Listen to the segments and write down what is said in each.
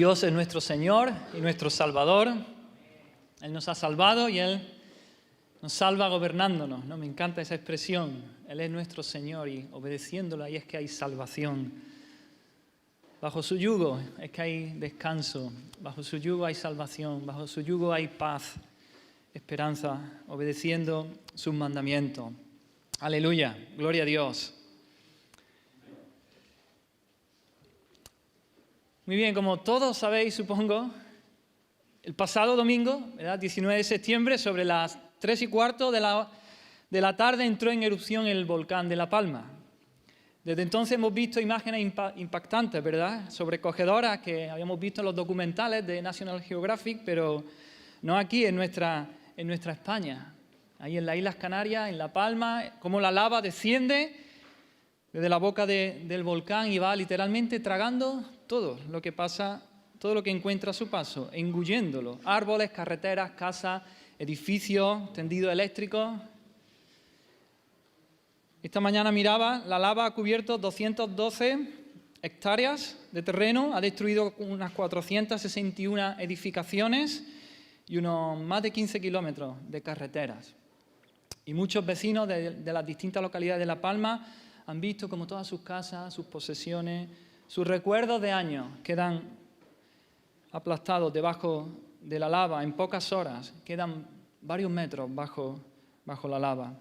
Dios es nuestro Señor y nuestro Salvador. Él nos ha salvado y Él nos salva gobernándonos, ¿no? Me encanta esa expresión. Él es nuestro Señor y obedeciéndolo ahí es que hay salvación. Bajo su yugo es que hay descanso. Bajo su yugo hay salvación. Bajo su yugo hay paz, esperanza, obedeciendo sus mandamientos. Aleluya, gloria a Dios. Muy bien, como todos sabéis, supongo, el pasado domingo, ¿verdad? 19 de septiembre, sobre las 3:15 de la tarde, entró en erupción el volcán de La Palma. Desde entonces hemos visto imágenes impactantes, ¿verdad? Sobrecogedoras que habíamos visto en los documentales de National Geographic, pero no aquí, en nuestra España. Ahí en las Islas Canarias, en La Palma, cómo la lava desciende desde la boca del volcán y va literalmente tragando todo lo que pasa, todo lo que encuentra a su paso, engulléndolo. Árboles, carreteras, casas, edificios, tendidos eléctricos. Esta mañana miraba, la lava ha cubierto 212 hectáreas de terreno, ha destruido unas 461 edificaciones y unos más de 15 kilómetros de carreteras. Y muchos vecinos de las distintas localidades de La Palma han visto como todas sus casas, sus posesiones, sus recuerdos de años quedan aplastados debajo de la lava en pocas horas, quedan varios metros bajo la lava.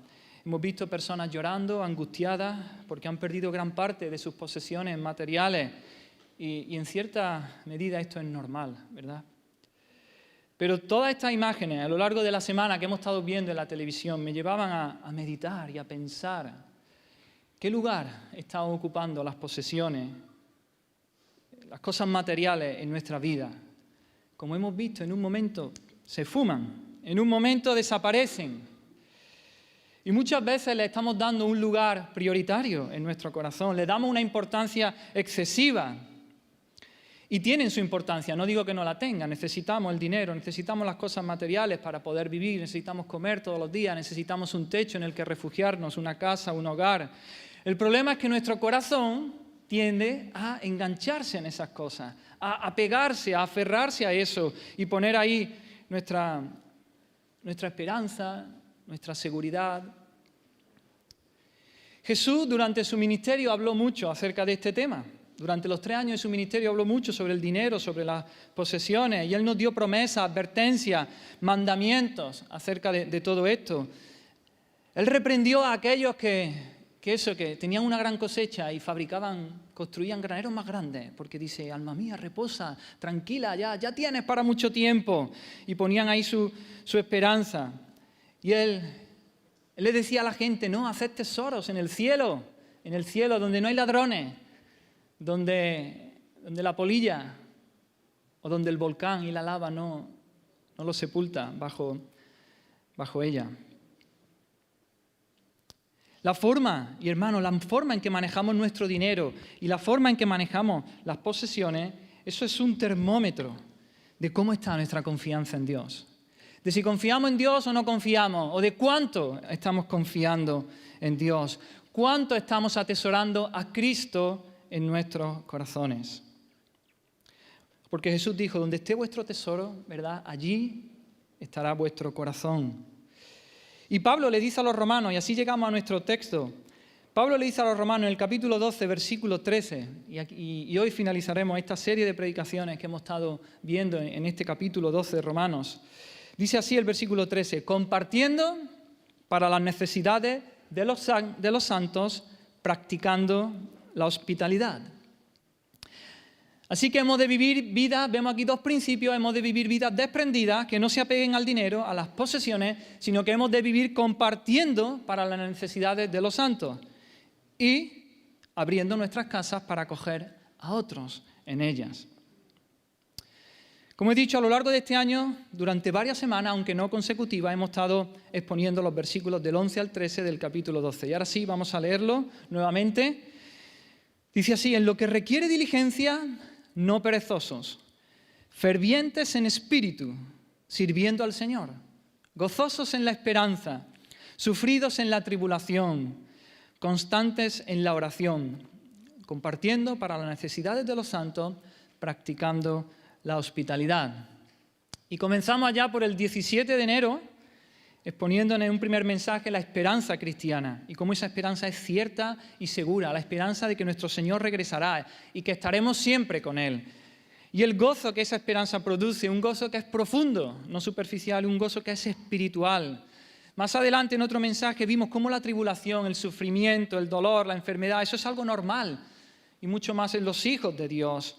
Hemos visto personas llorando, angustiadas, porque han perdido gran parte de sus posesiones materiales y en cierta medida esto es normal, ¿verdad? Pero todas estas imágenes a lo largo de la semana que hemos estado viendo en la televisión me llevaban a meditar y a pensar ¿qué lugar están ocupando las posesiones, las cosas materiales en nuestra vida? Como hemos visto, en un momento se fuman, en un momento desaparecen. Y muchas veces le estamos dando un lugar prioritario en nuestro corazón, le damos una importancia excesiva. Y tienen su importancia, no digo que no la tengan, necesitamos el dinero, necesitamos las cosas materiales para poder vivir, necesitamos comer todos los días, necesitamos un techo en el que refugiarnos, una casa, un hogar. El problema es que nuestro corazón tiende a engancharse en esas cosas, a apegarse, a aferrarse a eso y poner ahí nuestra esperanza, nuestra seguridad. Jesús durante su ministerio habló mucho acerca de este tema. Durante los 3 años de su ministerio habló mucho sobre el dinero, sobre las posesiones, y Él nos dio promesas, advertencias, mandamientos acerca de todo esto. Él reprendió a aquellos que tenían una gran cosecha y construían graneros más grandes, porque dice, alma mía, reposa, tranquila, ya tienes para mucho tiempo, y ponían ahí su esperanza. Y Él le decía a la gente, no, haced tesoros en el cielo donde no hay ladrones, donde la polilla o donde el volcán y la lava no lo sepulta bajo ella. La forma en que manejamos nuestro dinero y la forma en que manejamos las posesiones, eso es un termómetro de cómo está nuestra confianza en Dios. De si confiamos en Dios o no confiamos, o de cuánto estamos confiando en Dios, cuánto estamos atesorando a Cristo en nuestros corazones. Porque Jesús dijo, donde esté vuestro tesoro, ¿verdad? Allí estará vuestro corazón. Y Pablo le dice a los romanos, y así llegamos a nuestro texto, Pablo le dice a los romanos en el capítulo 12, versículo 13, y hoy finalizaremos esta serie de predicaciones que hemos estado viendo en este capítulo 12 de Romanos. Dice así el versículo 13, compartiendo para las necesidades de los santos, practicando la hospitalidad. Así que hemos de vivir vidas, vemos aquí 2 principios, hemos de vivir vidas desprendidas, que no se apeguen al dinero, a las posesiones, sino que hemos de vivir compartiendo para las necesidades de los santos y abriendo nuestras casas para acoger a otros en ellas. Como he dicho, a lo largo de este año, durante varias semanas, aunque no consecutivas, hemos estado exponiendo los versículos del 11 al 13 del capítulo 12. Y ahora sí, vamos a leerlo nuevamente. Dice así, en lo que requiere diligencia, no perezosos, fervientes en espíritu, sirviendo al Señor, gozosos en la esperanza, sufridos en la tribulación, constantes en la oración, compartiendo para las necesidades de los santos, practicando la hospitalidad. Y comenzamos allá por el 17 de enero, exponiendo en un primer mensaje la esperanza cristiana y cómo esa esperanza es cierta y segura, la esperanza de que nuestro Señor regresará y que estaremos siempre con Él. Y el gozo que esa esperanza produce, un gozo que es profundo, no superficial, un gozo que es espiritual. Más adelante en otro mensaje vimos cómo la tribulación, el sufrimiento, el dolor, la enfermedad, eso es algo normal y mucho más en los hijos de Dios.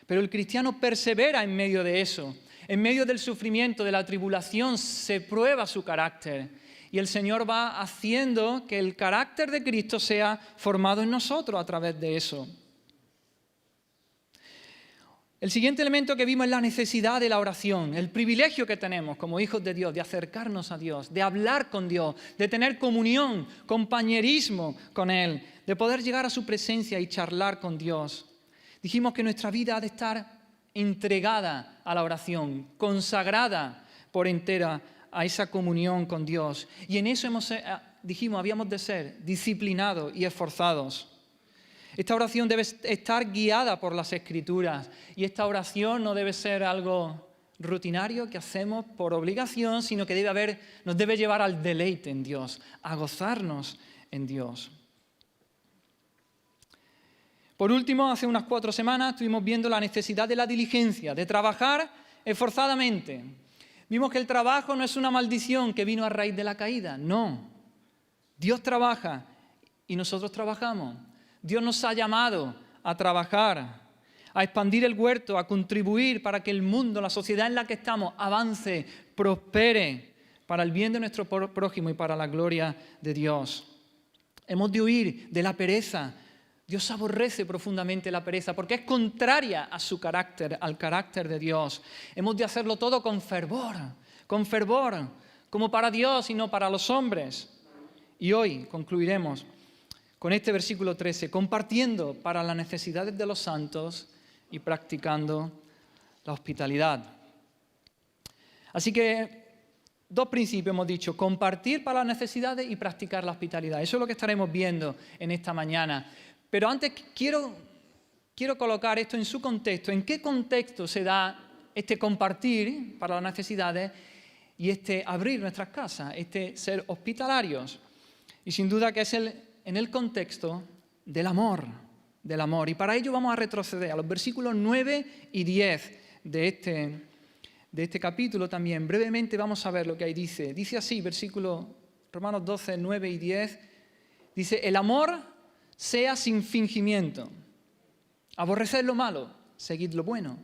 Pero el cristiano persevera en medio de eso. En medio del sufrimiento, de la tribulación, se prueba su carácter. Y el Señor va haciendo que el carácter de Cristo sea formado en nosotros a través de eso. El siguiente elemento que vimos es la necesidad de la oración, el privilegio que tenemos como hijos de Dios de acercarnos a Dios, de hablar con Dios, de tener comunión, compañerismo con Él, de poder llegar a su presencia y charlar con Dios. Dijimos que nuestra vida ha de estar entregada a la oración, consagrada por entera a esa comunión con Dios. Y en eso habíamos de ser disciplinados y esforzados. Esta oración debe estar guiada por las Escrituras y esta oración no debe ser algo rutinario que hacemos por obligación, sino que nos debe llevar al deleite en Dios, a gozarnos en Dios. Por último, hace unas 4 semanas estuvimos viendo la necesidad de la diligencia, de trabajar esforzadamente. Vimos que el trabajo no es una maldición que vino a raíz de la caída, no. Dios trabaja y nosotros trabajamos. Dios nos ha llamado a trabajar, a expandir el huerto, a contribuir para que el mundo, la sociedad en la que estamos, avance, prospere para el bien de nuestro prójimo y para la gloria de Dios. Hemos de huir de la pereza. Dios aborrece profundamente la pereza porque es contraria a su carácter, al carácter de Dios. Hemos de hacerlo todo con fervor, como para Dios y no para los hombres. Y hoy concluiremos con este versículo 13, compartiendo para las necesidades de los santos y practicando la hospitalidad. Así que 2 principios hemos dicho, compartir para las necesidades y practicar la hospitalidad. Eso es lo que estaremos viendo en esta mañana. Pero antes quiero colocar esto en su contexto. ¿En qué contexto se da este compartir para las necesidades y este abrir nuestras casas, este ser hospitalarios? Y sin duda que es en el contexto del amor. Y para ello vamos a retroceder a los versículos 9 y 10 de este capítulo también. Brevemente vamos a ver lo que ahí dice. Dice así, Romanos 12, 9 y 10. Dice, el amor sea sin fingimiento. Aborreced lo malo, seguid lo bueno.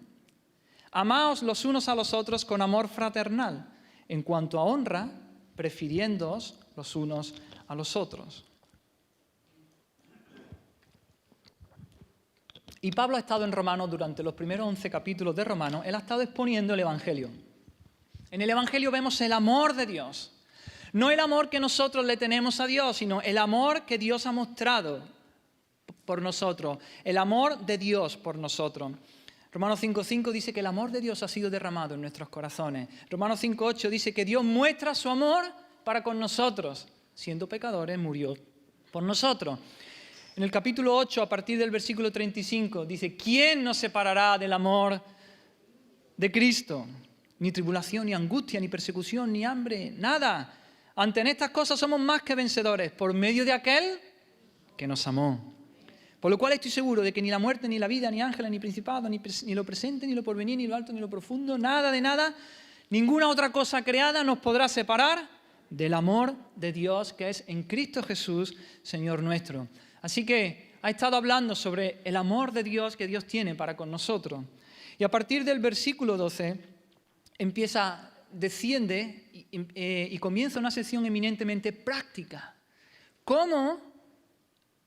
Amaos los unos a los otros con amor fraternal. En cuanto a honra, prefiriéndoos los unos a los otros. Y Pablo ha estado en Romanos durante los primeros 11 capítulos de Romanos. Él ha estado exponiendo el Evangelio. En el Evangelio vemos el amor de Dios. No el amor que nosotros le tenemos a Dios, sino el amor que Dios ha mostrado por nosotros, el amor de Dios por nosotros. Romanos 5:5 dice que el amor de Dios ha sido derramado en nuestros corazones. Romanos 5:8 dice que Dios muestra su amor para con nosotros. Siendo pecadores, murió por nosotros. En el capítulo 8, a partir del versículo 35, dice, ¿quién nos separará del amor de Cristo? Ni tribulación, ni angustia, ni persecución, ni hambre, nada. Ante estas cosas somos más que vencedores por medio de aquel que nos amó. Por lo cual estoy seguro de que ni la muerte, ni la vida, ni ángeles, ni principados, ni lo presente, ni lo porvenir, ni lo alto, ni lo profundo, nada de nada, ninguna otra cosa creada nos podrá separar del amor de Dios que es en Cristo Jesús, Señor nuestro. Así que ha estado hablando sobre el amor de Dios que Dios tiene para con nosotros. Y a partir del versículo 12 desciende y comienza una sección eminentemente práctica. ¿Cómo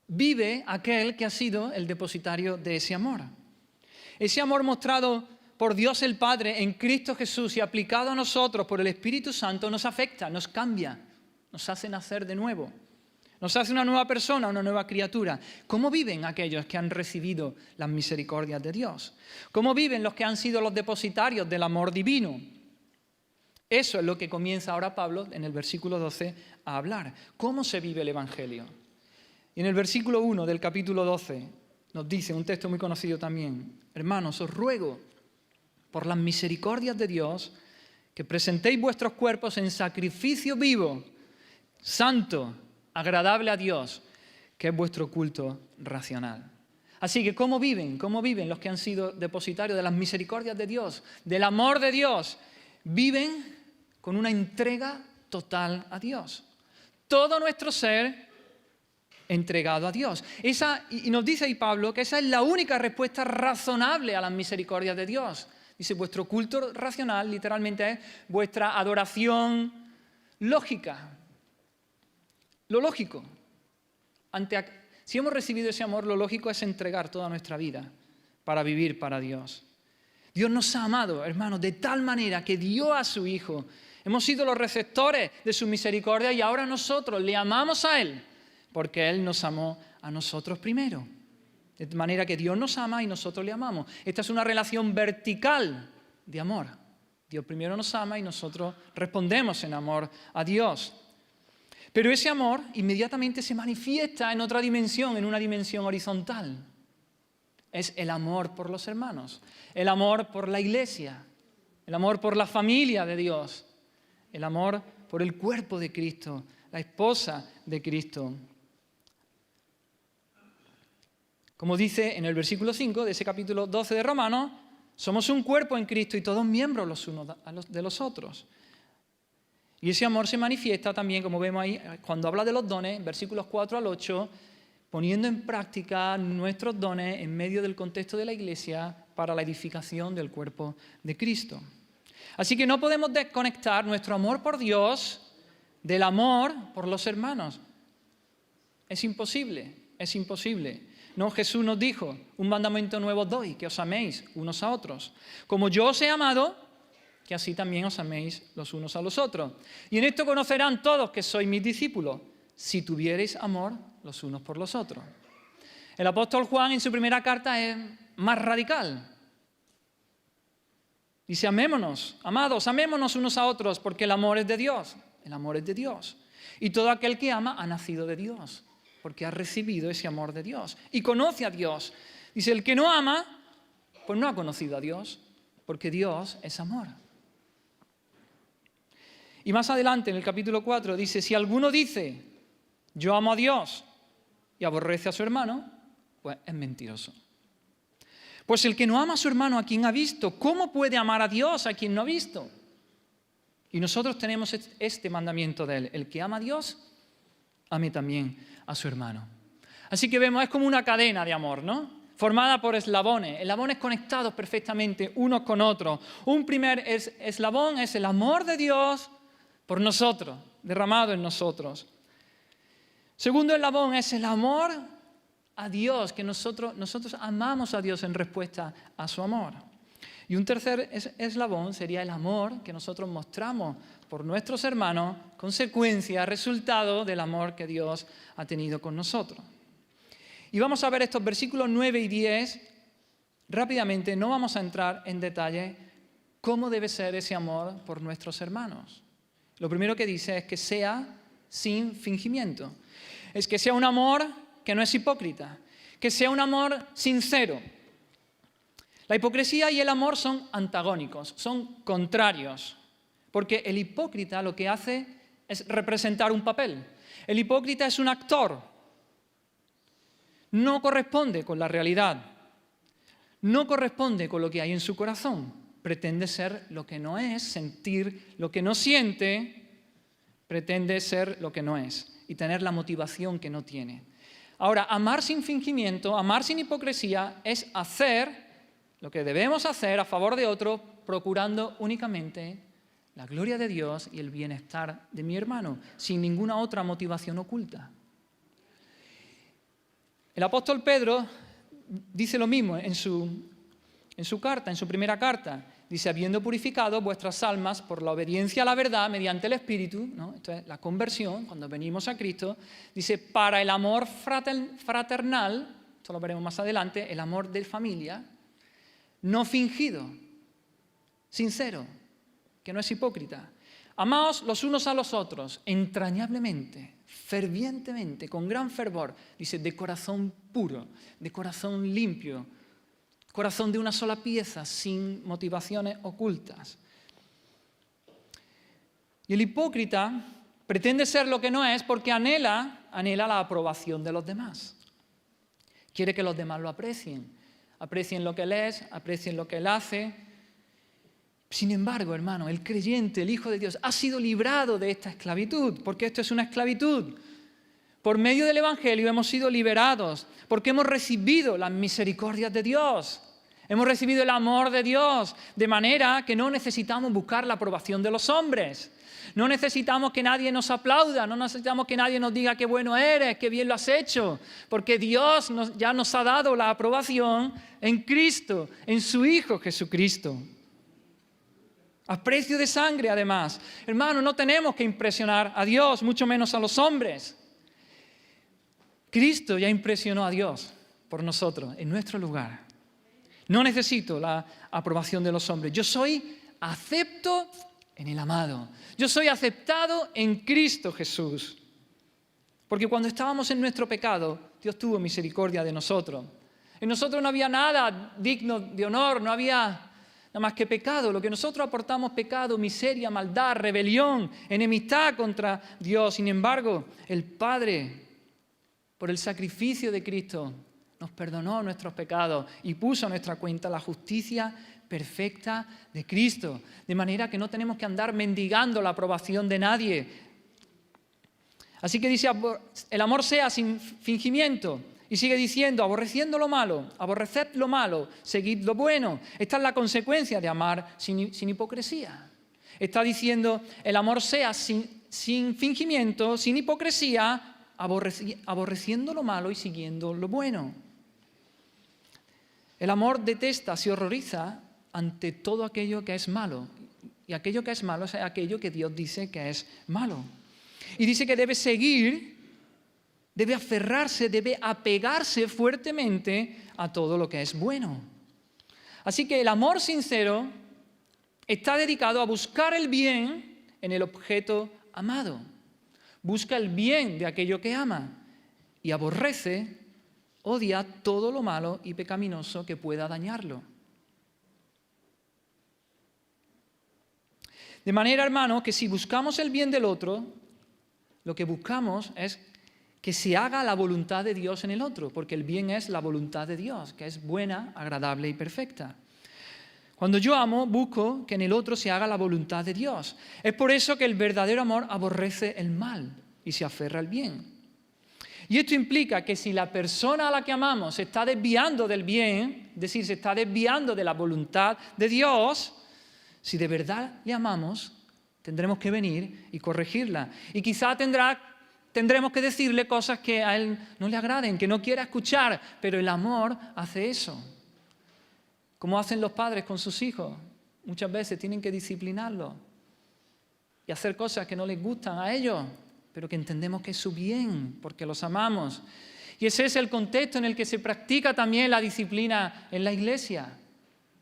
vive aquel que ha sido el depositario de ese amor? Ese amor mostrado por Dios el Padre en Cristo Jesús y aplicado a nosotros por el Espíritu Santo nos afecta, nos cambia, nos hace nacer de nuevo, nos hace una nueva persona, una nueva criatura. ¿Cómo viven aquellos que han recibido las misericordias de Dios? ¿Cómo viven los que han sido los depositarios del amor divino? Eso es lo que comienza ahora Pablo en el versículo 12 a hablar. ¿Cómo se vive el Evangelio? Y en el versículo 1 del capítulo 12 nos dice, un texto muy conocido también, hermanos, os ruego por las misericordias de Dios, que presentéis vuestros cuerpos en sacrificio vivo, santo, agradable a Dios, que es vuestro culto racional. Así que, ¿cómo viven? ¿Cómo viven los que han sido depositarios de las misericordias de Dios, del amor de Dios? Viven con una entrega total a Dios. Todo nuestro ser entregado a Dios. Y nos dice ahí Pablo que esa es la única respuesta razonable a las misericordias de Dios. Dice, vuestro culto racional literalmente es vuestra adoración lógica. Lo lógico. Si hemos recibido ese amor, lo lógico es entregar toda nuestra vida para vivir para Dios. Dios nos ha amado, hermanos, de tal manera que dio a su Hijo. Hemos sido los receptores de su misericordia y ahora nosotros le amamos a Él porque Él nos amó a nosotros primero. De manera que Dios nos ama y nosotros le amamos. Esta es una relación vertical de amor. Dios primero nos ama y nosotros respondemos en amor a Dios. Pero ese amor inmediatamente se manifiesta en otra dimensión, en una dimensión horizontal. Es el amor por los hermanos, el amor por la iglesia, el amor por la familia de Dios, el amor por el cuerpo de Cristo, la esposa de Cristo. Como dice en el versículo 5 de ese capítulo 12 de Romanos, somos un cuerpo en Cristo y todos miembros los unos de los otros. Y ese amor se manifiesta también, como vemos ahí, cuando habla de los dones, versículos 4 al 8, poniendo en práctica nuestros dones en medio del contexto de la iglesia para la edificación del cuerpo de Cristo. Así que no podemos desconectar nuestro amor por Dios del amor por los hermanos. Es imposible, es imposible. No, Jesús nos dijo, un mandamiento nuevo os doy, que os améis unos a otros. Como yo os he amado, que así también os améis los unos a los otros. Y en esto conocerán todos que sois mis discípulos, si tuviereis amor los unos por los otros. El apóstol Juan en su primera carta es más radical. Dice, amémonos, amados, amémonos unos a otros, porque el amor es de Dios. El amor es de Dios. Y todo aquel que ama ha nacido de Dios, porque ha recibido ese amor de Dios. Y conoce a Dios. Dice, el que no ama, pues no ha conocido a Dios, porque Dios es amor. Y más adelante, en el capítulo 4, dice, si alguno dice, yo amo a Dios, y aborrece a su hermano, pues es mentiroso. Pues el que no ama a su hermano a quien ha visto, ¿cómo puede amar a Dios a quien no ha visto? Y nosotros tenemos este mandamiento de Él. El que ama a Dios, ame también a su hermano. Así que vemos, es como una cadena de amor, ¿no? Formada por eslabones conectados perfectamente unos con otros. Un primer eslabón es el amor de Dios por nosotros, derramado en nosotros. Segundo eslabón es el amor a Dios, que nosotros amamos a Dios en respuesta a su amor. Y un tercer eslabón sería el amor que nosotros mostramos por nuestros hermanos, consecuencia, resultado del amor que Dios ha tenido con nosotros. Y vamos a ver estos versículos 9 y 10 rápidamente. No vamos a entrar en detalle cómo debe ser ese amor por nuestros hermanos. Lo primero que dice es que sea sin fingimiento. Es que sea un amor que no es hipócrita, que sea un amor sincero. La hipocresía y el amor son antagónicos, son contrarios, porque el hipócrita lo que hace es representar un papel. El hipócrita es un actor, no corresponde con la realidad, no corresponde con lo que hay en su corazón, pretende ser lo que no es, sentir lo que no siente, pretende ser lo que no es y tener la motivación que no tiene. Ahora, amar sin fingimiento, amar sin hipocresía es hacer lo que debemos hacer a favor de otro, procurando únicamente la gloria de Dios y el bienestar de mi hermano, sin ninguna otra motivación oculta. El apóstol Pedro dice lo mismo en su carta, en su primera carta. Dice, habiendo purificado vuestras almas por la obediencia a la verdad mediante el Espíritu, ¿no? Esto es la conversión, cuando venimos a Cristo, dice, para el amor fraternal, esto lo veremos más adelante, el amor de familia, no fingido, sincero, que no es hipócrita. Amaos los unos a los otros, entrañablemente, fervientemente, con gran fervor, dice, de corazón puro, de corazón limpio, Corazón de una sola pieza, sin motivaciones ocultas. Y el hipócrita pretende ser lo que no es porque anhela la aprobación de los demás. Quiere que los demás lo aprecien. Aprecien lo que él es, aprecien lo que él hace. Sin embargo, hermano, el creyente, el Hijo de Dios, ha sido librado de esta esclavitud, porque esto es una esclavitud. Por medio del Evangelio hemos sido liberados, porque hemos recibido las misericordias de Dios. Hemos recibido el amor de Dios, de manera que no necesitamos buscar la aprobación de los hombres. No necesitamos que nadie nos aplauda, no necesitamos que nadie nos diga qué bueno eres, qué bien lo has hecho, porque Dios ya nos ha dado la aprobación en Cristo, en su Hijo Jesucristo. A precio de sangre, además. Hermano, no tenemos que impresionar a Dios, mucho menos a los hombres. Cristo ya impresionó a Dios por nosotros, en nuestro lugar. No necesito la aprobación de los hombres. Yo soy acepto en el amado. Yo soy aceptado en Cristo Jesús. Porque cuando estábamos en nuestro pecado, Dios tuvo misericordia de nosotros. En nosotros no había nada digno de honor, no había nada más que pecado. Lo que nosotros aportamos, pecado, miseria, maldad, rebelión, enemistad contra Dios. Sin embargo, el Padre, por el sacrificio de Cristo, nos perdonó nuestros pecados y puso a nuestra cuenta la justicia perfecta de Cristo. De manera que no tenemos que andar mendigando la aprobación de nadie. Así que dice, el amor sea sin fingimiento. Y sigue diciendo, aborreciendo lo malo, aborreced lo malo, seguid lo bueno. Esta es la consecuencia de amar sin hipocresía. Está diciendo, el amor sea sin fingimiento, sin hipocresía, aborreciendo lo malo y siguiendo lo bueno. El amor detesta, se horroriza ante todo aquello que es malo. Y aquello que es malo es aquello que Dios dice que es malo. Y dice que debe seguir, debe aferrarse, debe apegarse fuertemente a todo lo que es bueno. Así que el amor sincero está dedicado a buscar el bien en el objeto amado. Busca el bien de aquello que ama y aborrece, odia todo lo malo y pecaminoso que pueda dañarlo. De manera, hermano, que si buscamos el bien del otro, lo que buscamos es que se haga la voluntad de Dios en el otro, porque el bien es la voluntad de Dios, que es buena, agradable y perfecta. Cuando yo amo, busco que en el otro se haga la voluntad de Dios. Es por eso que el verdadero amor aborrece el mal y se aferra al bien. Y esto implica que si la persona a la que amamos se está desviando del bien, es decir, se está desviando de la voluntad de Dios, si de verdad le amamos, tendremos que venir y corregirla. Y quizá tendremos que decirle cosas que a él no le agraden, que no quiera escuchar, pero el amor hace eso. Como hacen los padres con sus hijos. Muchas veces tienen que disciplinarlos y hacer cosas que no les gustan a ellos, pero que entendemos que es su bien, porque los amamos. Y ese es el contexto en el que se practica también la disciplina en la iglesia.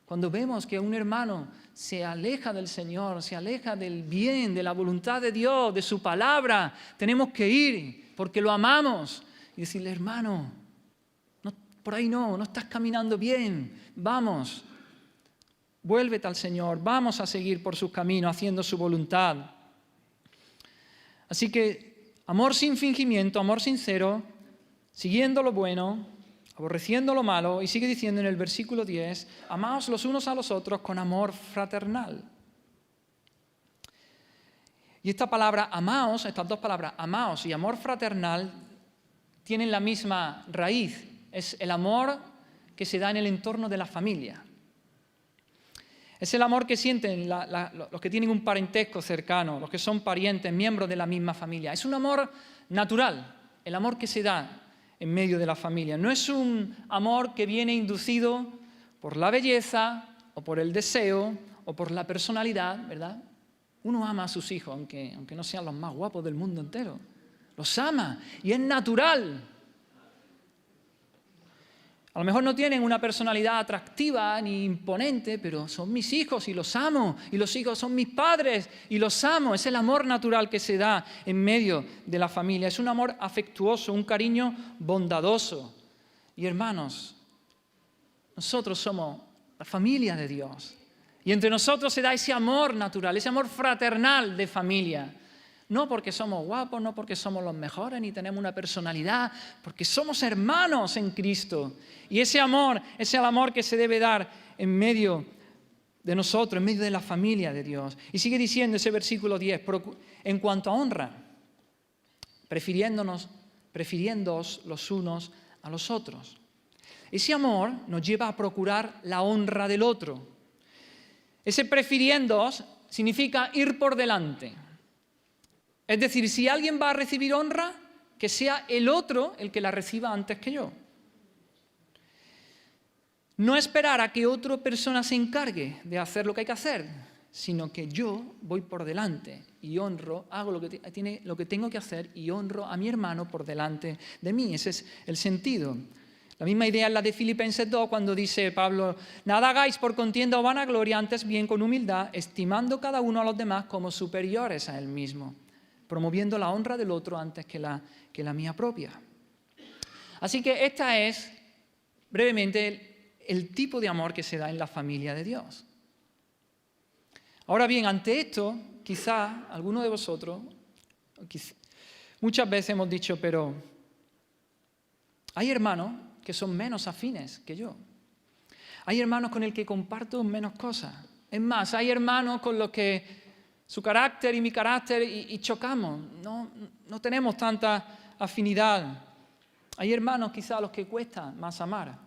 Cuando vemos que un hermano se aleja del Señor, se aleja del bien, de la voluntad de Dios, de su palabra, tenemos que ir porque lo amamos y decirle, hermano, no, por ahí no estás caminando bien, vamos, vuélvete al Señor, vamos a seguir por sus caminos, haciendo su voluntad. Así que amor sin fingimiento, amor sincero, siguiendo lo bueno, aborreciendo lo malo, y sigue diciendo en el versículo 10, amaos los unos a los otros con amor fraternal. Y esta palabra amaos, estas dos palabras, amaos y amor fraternal, tienen la misma raíz. Es el amor que se da en el entorno de la familia. Es el amor que sienten los que tienen un parentesco cercano, los que son parientes, miembros de la misma familia. Es un amor natural, el amor que se da en medio de la familia. No es un amor que viene inducido por la belleza o por el deseo o por la personalidad, ¿verdad? Uno ama a sus hijos, aunque no sean los más guapos del mundo entero. Los ama y es natural. A lo mejor no tienen una personalidad atractiva ni imponente, pero son mis hijos y los amo. Y los hijos son mis padres y los amo. Es el amor natural que se da en medio de la familia. Es un amor afectuoso, un cariño bondadoso. Y hermanos, nosotros somos la familia de Dios. Y entre nosotros se da ese amor natural, ese amor fraternal de familia. No porque somos guapos, no porque somos los mejores, ni tenemos una personalidad, porque somos hermanos en Cristo. Y ese amor es el amor que se debe dar en medio de nosotros, en medio de la familia de Dios. Y sigue diciendo ese versículo 10, en cuanto a honra, prefiriéndoos los unos a los otros. Ese amor nos lleva a procurar la honra del otro. Ese prefiriéndoos significa ir por delante. Es decir, si alguien va a recibir honra, que sea el otro el que la reciba antes que yo. No esperar a que otra persona se encargue de hacer lo que hay que hacer, sino que yo voy por delante y honro, hago lo que tengo que hacer y honro a mi hermano por delante de mí. Ese es el sentido. La misma idea es la de Filipenses 2, cuando dice Pablo, nada hagáis por contienda o vanagloria, antes bien con humildad, estimando cada uno a los demás como superiores a él mismo, promoviendo la honra del otro antes que la mía propia. Así que esta es, brevemente, el tipo de amor que se da en la familia de Dios. Ahora bien, ante esto, quizá alguno de vosotros, muchas veces hemos dicho, pero hay hermanos que son menos afines que yo. Hay hermanos con el que comparto menos cosas. Es más, hay hermanos con los que su carácter y mi carácter y chocamos. No tenemos tanta afinidad. Hay hermanos quizá a los que cuesta más amar.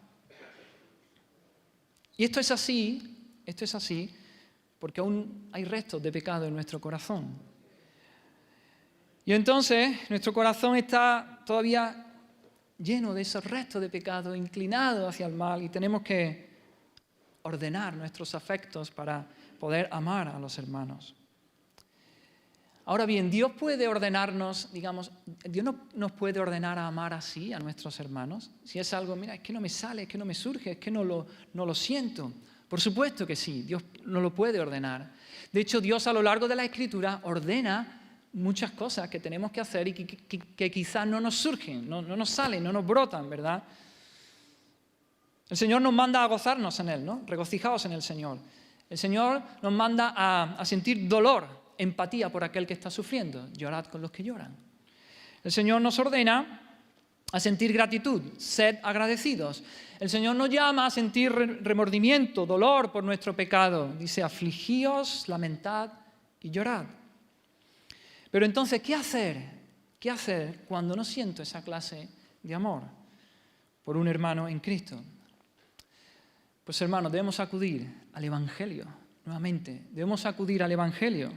Y esto es así porque aún hay restos de pecado en nuestro corazón. Y entonces nuestro corazón está todavía lleno de esos restos de pecado, inclinado hacia el mal, y tenemos que ordenar nuestros afectos para poder amar a los hermanos. Ahora bien, Dios puede ordenarnos, digamos, Dios no nos puede ordenar a amar así a nuestros hermanos. Si es algo, mira, es que no me sale, es que no me surge, es que no lo siento. Por supuesto que sí, Dios nos lo puede ordenar. De hecho, Dios a lo largo de la Escritura ordena muchas cosas que tenemos que hacer y que quizás no nos surgen, no nos salen, no nos brotan, ¿verdad? El Señor nos manda a gozarnos en Él, ¿no? Regocijaos en el Señor. El Señor nos manda a sentir dolor, empatía por aquel que está sufriendo. Llorad con los que lloran. El Señor nos ordena a sentir gratitud, sed agradecidos. El Señor nos llama a sentir remordimiento, dolor por nuestro pecado. Dice, afligíos, lamentad y llorad. Pero entonces, ¿qué hacer? ¿Qué hacer cuando no siento esa clase de amor por un hermano en Cristo? Pues hermanos, debemos acudir al Evangelio, nuevamente. Debemos acudir al Evangelio.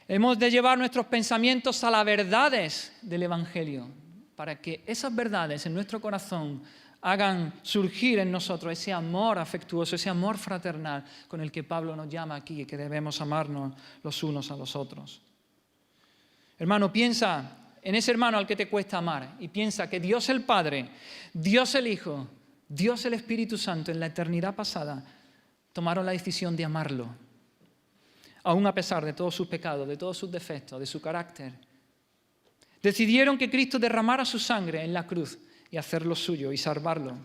Hemos de llevar nuestros pensamientos a las verdades del Evangelio, para que esas verdades en nuestro corazón hagan surgir en nosotros ese amor afectuoso, ese amor fraternal con el que Pablo nos llama aquí y que debemos amarnos los unos a los otros. Hermano, piensa en ese hermano al que te cuesta amar y piensa que Dios el Padre, Dios el Hijo, Dios el Espíritu Santo en la eternidad pasada tomaron la decisión de amarlo, aún a pesar de todos sus pecados, de todos sus defectos, de su carácter. Decidieron que Cristo derramara su sangre en la cruz y hacerlo suyo y salvarlo.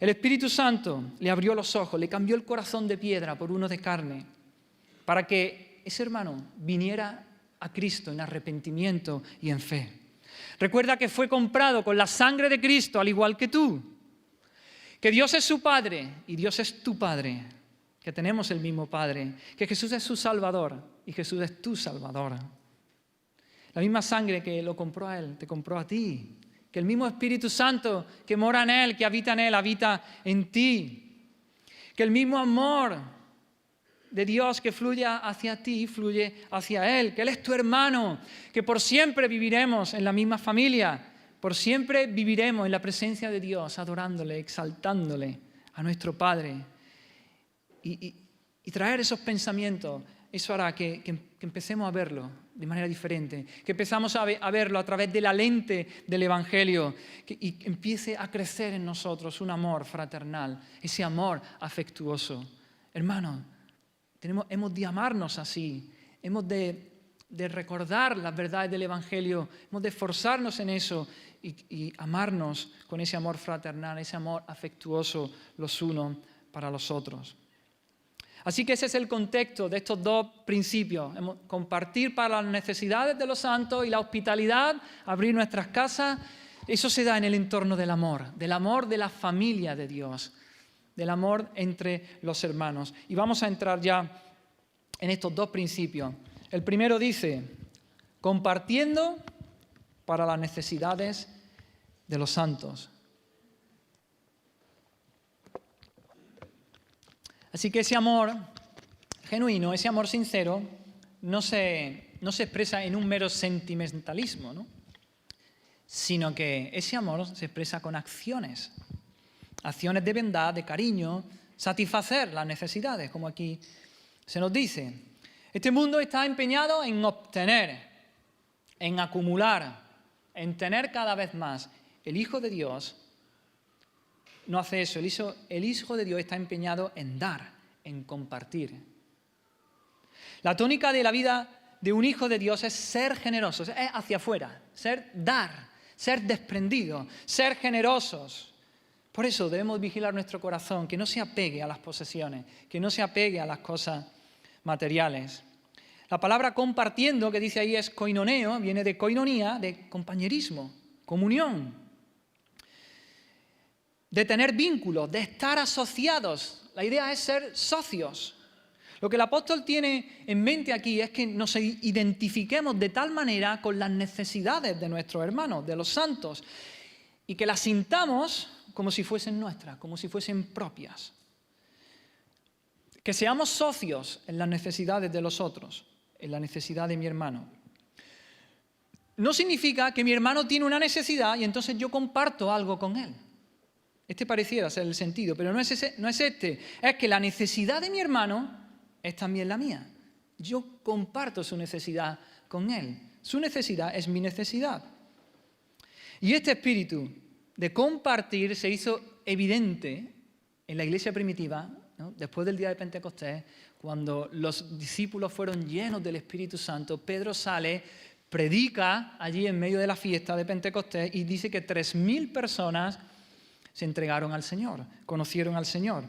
El Espíritu Santo le abrió los ojos, le cambió el corazón de piedra por uno de carne, para que ese hermano viniera a Cristo en arrepentimiento y en fe. Recuerda que fue comprado con la sangre de Cristo, al igual que tú. Que Dios es su Padre y Dios es tu Padre. Que tenemos el mismo Padre. Que Jesús es su Salvador y Jesús es tu Salvador. La misma sangre que lo compró a Él, te compró a ti. Que el mismo Espíritu Santo que mora en Él, que habita en Él, habita en ti. Que el mismo amor de Dios que fluye hacia ti, fluye hacia Él, que Él es tu hermano, que por siempre viviremos en la misma familia, por siempre viviremos en la presencia de Dios, adorándole, exaltándole a nuestro Padre. Y traer esos pensamientos, eso hará que empecemos a verlo de manera diferente, que empezamos a verlo a través de la lente del Evangelio y empiece a crecer en nosotros un amor fraternal, ese amor afectuoso. Hermanos, hemos de amarnos así, hemos de de recordar las verdades del Evangelio, hemos de esforzarnos en eso y amarnos con ese amor fraternal, ese amor afectuoso los unos para los otros. Así que ese es el contexto de estos dos principios, compartir para las necesidades de los santos y la hospitalidad, abrir nuestras casas. Eso se da en el entorno del amor de la familia de Dios, del amor entre los hermanos. Y vamos a entrar ya en estos dos principios. El primero dice, compartiendo para las necesidades de los santos. Así que ese amor genuino, ese amor sincero, no se expresa en un mero sentimentalismo, ¿no? Sino que ese amor se expresa con acciones. Acciones de bondad, de cariño, satisfacer las necesidades, como aquí se nos dice. Este mundo está empeñado en obtener, en acumular, en tener cada vez más. El Hijo de Dios no hace eso. El Hijo de Dios está empeñado en dar, en compartir. La tónica de la vida de un hijo de Dios es ser generoso, es hacia afuera, dar, ser desprendido, ser generosos. Por eso debemos vigilar nuestro corazón, que no se apegue a las posesiones, que no se apegue a las cosas materiales. La palabra compartiendo que dice ahí es koinoneo, viene de koinonía, de compañerismo, comunión, de tener vínculos, de estar asociados. La idea es ser socios. Lo que el apóstol tiene en mente aquí es que nos identifiquemos de tal manera con las necesidades de nuestros hermanos, de los santos, y que las sintamos como si fuesen nuestras, como si fuesen propias. Que seamos socios en las necesidades de los otros, en la necesidad de mi hermano. No significa que mi hermano tiene una necesidad y entonces yo comparto algo con él. Este pareciera ser el sentido, pero no es este. Es que la necesidad de mi hermano es también la mía. Yo comparto su necesidad con él. Su necesidad es mi necesidad. Y este espíritu de compartir se hizo evidente en la iglesia primitiva, ¿no? Después del día de Pentecostés, cuando los discípulos fueron llenos del Espíritu Santo. Pedro sale, predica allí en medio de la fiesta de Pentecostés y dice que 3.000 personas se entregaron al Señor, conocieron al Señor.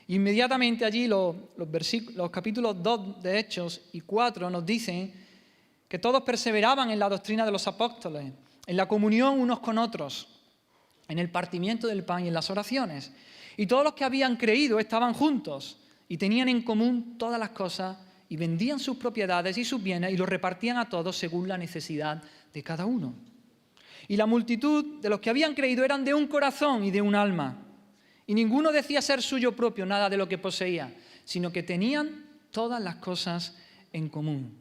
Inmediatamente allí los capítulos 2 de Hechos y 4 nos dicen que todos perseveraban en la doctrina de los apóstoles, en la comunión unos con otros, en el partimiento del pan y en las oraciones. Y todos los que habían creído estaban juntos y tenían en común todas las cosas y vendían sus propiedades y sus bienes y los repartían a todos según la necesidad de cada uno. Y la multitud de los que habían creído eran de un corazón y de un alma. Y ninguno decía ser suyo propio nada de lo que poseía, sino que tenían todas las cosas en común.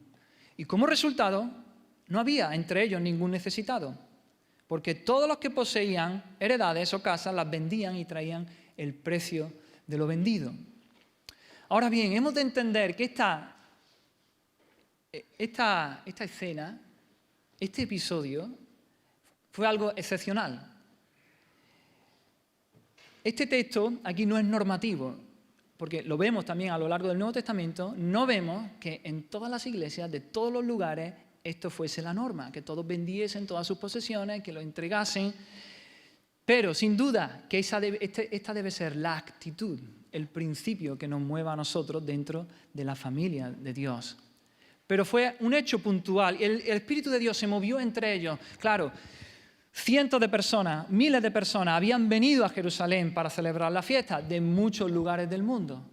Y como resultado, no había entre ellos ningún necesitado, porque todos los que poseían heredades o casas las vendían y traían el precio de lo vendido. Ahora bien, hemos de entender que esta escena, este episodio, fue algo excepcional. Este texto aquí no es normativo, porque lo vemos también a lo largo del Nuevo Testamento, no vemos que en todas las iglesias, de todos los lugares, esto fuese la norma, que todos vendiesen todas sus posesiones, que lo entregasen. Pero, sin duda, que esta debe ser la actitud, el principio que nos mueva a nosotros dentro de la familia de Dios. Pero fue un hecho puntual. El Espíritu de Dios se movió entre ellos. Claro, cientos de personas, miles de personas habían venido a Jerusalén para celebrar la fiesta de muchos lugares del mundo.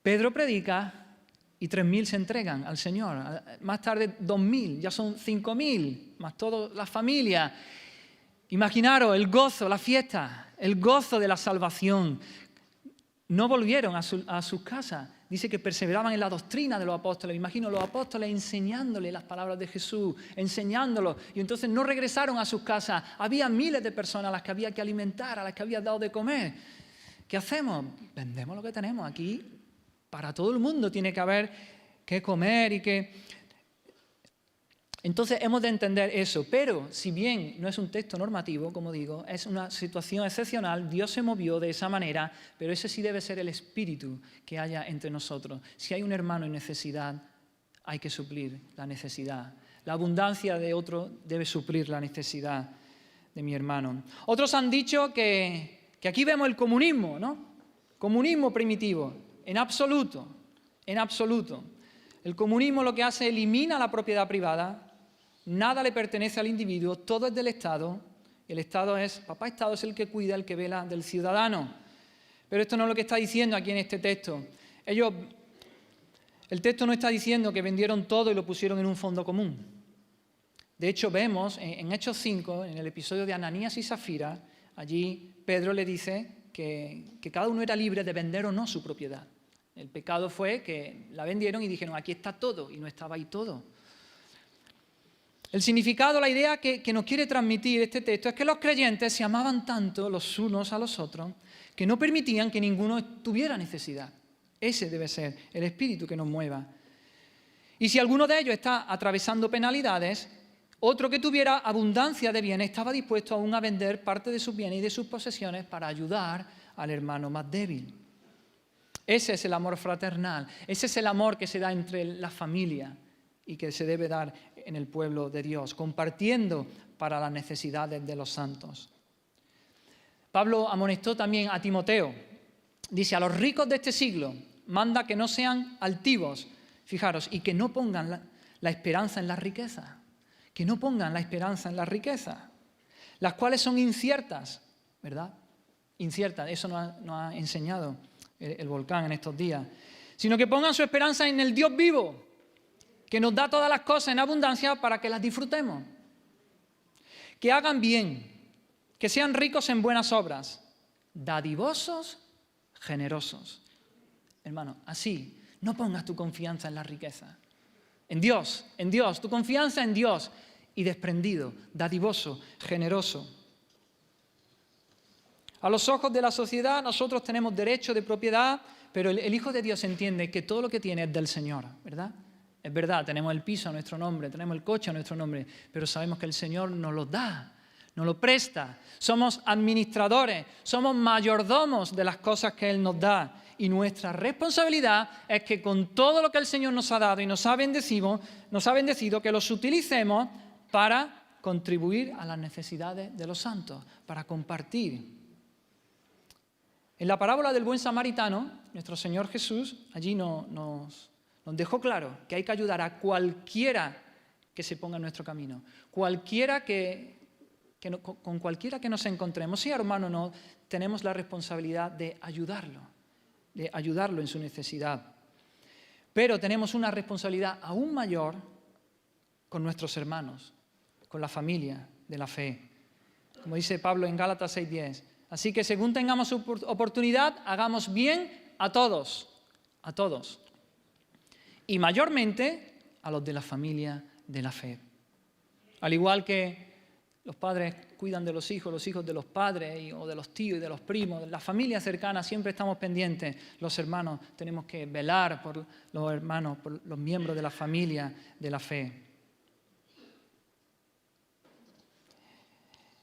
Pedro predica y 3.000 se entregan al Señor. Más tarde 2.000, ya son 5.000, más todas las familias. Imaginaros el gozo, la fiesta, el gozo de la salvación. No volvieron a sus casas. Dice que perseveraban en la doctrina de los apóstoles. Imagino los apóstoles enseñándole las palabras de Jesús, enseñándolos. Y entonces no regresaron a sus casas. Había miles de personas a las que había que alimentar, a las que había dado de comer. ¿Qué hacemos? Vendemos lo que tenemos. Aquí para todo el mundo tiene que haber que comer y que... Entonces hemos de entender eso, pero si bien no es un texto normativo, como digo, es una situación excepcional, Dios se movió de esa manera, pero ese sí debe ser el espíritu que haya entre nosotros. Si hay un hermano en necesidad, hay que suplir la necesidad. La abundancia de otro debe suplir la necesidad de mi hermano. Otros han dicho que aquí vemos el comunismo, ¿no? Comunismo primitivo, en absoluto, en absoluto. El comunismo lo que hace es elimina la propiedad privada, nada le pertenece al individuo, todo es del Estado. El Estado papá Estado es el que cuida, el que vela del ciudadano. Pero esto no es lo que está diciendo aquí en este texto. El texto no está diciendo que vendieron todo y lo pusieron en un fondo común. De hecho, vemos en Hechos 5, en el episodio de Ananías y Zafira, allí Pedro le dice que cada uno era libre de vender o no su propiedad. El pecado fue que la vendieron y dijeron, aquí está todo, y no estaba ahí todo. El significado, la idea que nos quiere transmitir este texto es que los creyentes se amaban tanto los unos a los otros que no permitían que ninguno tuviera necesidad. Ese debe ser el espíritu que nos mueva. Y si alguno de ellos está atravesando penalidades, otro que tuviera abundancia de bienes estaba dispuesto aún a vender parte de sus bienes y de sus posesiones para ayudar al hermano más débil. Ese es el amor fraternal, ese es el amor que se da entre la familia y que se debe dar en el pueblo de Dios, compartiendo para las necesidades de los santos. Pablo amonestó también a Timoteo. Dice, a los ricos de este siglo manda que no sean altivos, fijaros, y que no pongan la esperanza en las riquezas, que no pongan la esperanza en las riquezas, las cuales son inciertas, ¿verdad? Inciertas, eso nos ha enseñado el volcán en estos días, sino que pongan su esperanza en el Dios vivo, que nos da todas las cosas en abundancia para que las disfrutemos. Que hagan bien, que sean ricos en buenas obras, dadivosos, generosos. Hermano, así, no pongas tu confianza en la riqueza. En Dios, tu confianza en Dios, y desprendido, dadivoso, generoso. A los ojos de la sociedad nosotros tenemos derecho de propiedad, pero el Hijo de Dios entiende que todo lo que tiene es del Señor, ¿verdad? Es verdad, tenemos el piso a nuestro nombre, tenemos el coche a nuestro nombre, pero sabemos que el Señor nos lo da, nos lo presta. Somos administradores, somos mayordomos de las cosas que Él nos da. Y nuestra responsabilidad es que con todo lo que el Señor nos ha dado y nos ha bendecido, que los utilicemos para contribuir a las necesidades de los santos, para compartir. En la parábola del buen samaritano, nuestro Señor Jesús allí nos dejó claro que hay que ayudar a cualquiera que se ponga en nuestro camino, con cualquiera que nos encontremos, sea hermano o no, tenemos la responsabilidad de ayudarlo en su necesidad. Pero tenemos una responsabilidad aún mayor con nuestros hermanos, con la familia de la fe. Como dice Pablo en Gálatas 6:10. Así que según tengamos oportunidad, hagamos bien a todos. Y mayormente a los de la familia de la fe. Al igual que los padres cuidan de los hijos de los padres o de los tíos y de los primos, de la familia cercana, siempre estamos pendientes. Los hermanos tenemos que velar por los hermanos, por los miembros de la familia de la fe.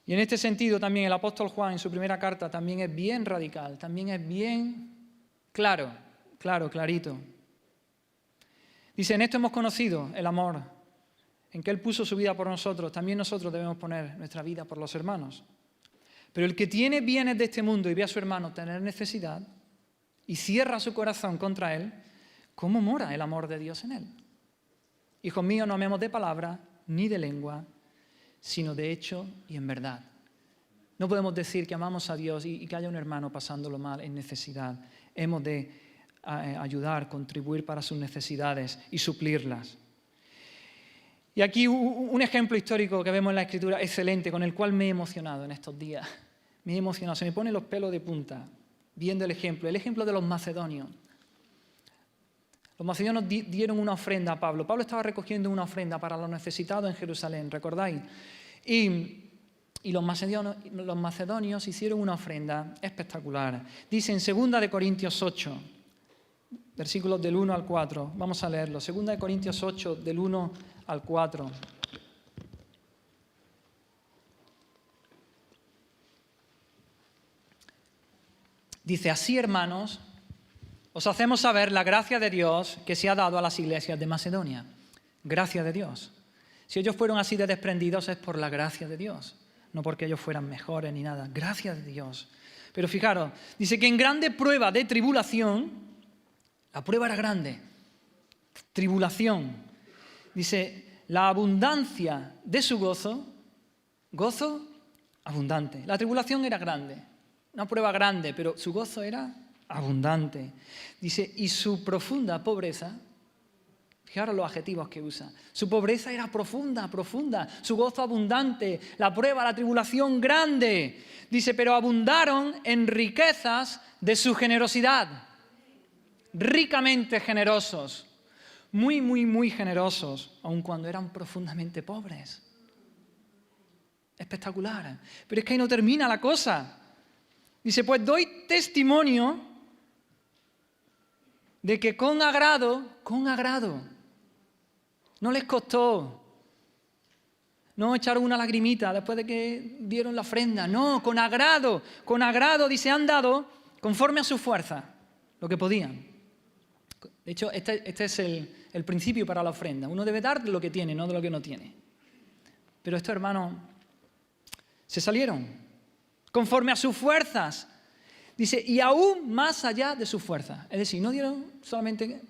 Y en este sentido también el apóstol Juan en su primera carta también es bien radical, también es bien clarito. Dice, en esto hemos conocido el amor, en que Él puso su vida por nosotros, también nosotros debemos poner nuestra vida por los hermanos. Pero el que tiene bienes de este mundo y ve a su hermano tener necesidad y cierra su corazón contra él, ¿cómo mora el amor de Dios en él? Hijos míos, no amemos de palabra ni de lengua, sino de hecho y en verdad. No podemos decir que amamos a Dios y que haya un hermano pasándolo mal en necesidad. Hemos de ayudar, contribuir para sus necesidades y suplirlas. Y aquí un ejemplo histórico que vemos en la Escritura excelente, con el cual me he emocionado en estos días. Me he emocionado, se me ponen los pelos de punta viendo el ejemplo de los macedonios. Los macedonios dieron una ofrenda a Pablo. Pablo estaba recogiendo una ofrenda para los necesitados en Jerusalén, ¿recordáis? Y los macedonios hicieron una ofrenda espectacular. Dice en 2 Corintios 8, versículos del 1 al 4. Vamos a leerlo. 2 Corintios 8, del 1 al 4. Dice, así, hermanos, os hacemos saber la gracia de Dios que se ha dado a las iglesias de Macedonia. Gracia de Dios. Si ellos fueron así de desprendidos es por la gracia de Dios, no porque ellos fueran mejores ni nada. Gracia de Dios. Pero fijaros, dice que en grande prueba de tribulación, la prueba era grande, tribulación. Dice, la abundancia de su gozo, gozo abundante. La tribulación era grande, una prueba grande, pero su gozo era abundante. Dice, y su profunda pobreza, fijaros los adjetivos que usa, su pobreza era profunda, profunda, su gozo abundante, la prueba, la tribulación grande. Dice, pero abundaron en riquezas de su generosidad, ricamente generosos, muy, muy, muy generosos, aun cuando eran profundamente pobres. Espectacular. Pero es que ahí no termina la cosa. Dice, pues doy testimonio de que con agrado, no les costó, no echaron una lagrimita después de que dieron la ofrenda, no, con agrado, dice, han dado conforme a su fuerza, lo que podían. De hecho, este es el principio para la ofrenda. Uno debe dar de lo que tiene, no de lo que no tiene. Pero estos hermanos se salieron conforme a sus fuerzas. Dice, y aún más allá de sus fuerzas. Es decir, no dieron solamente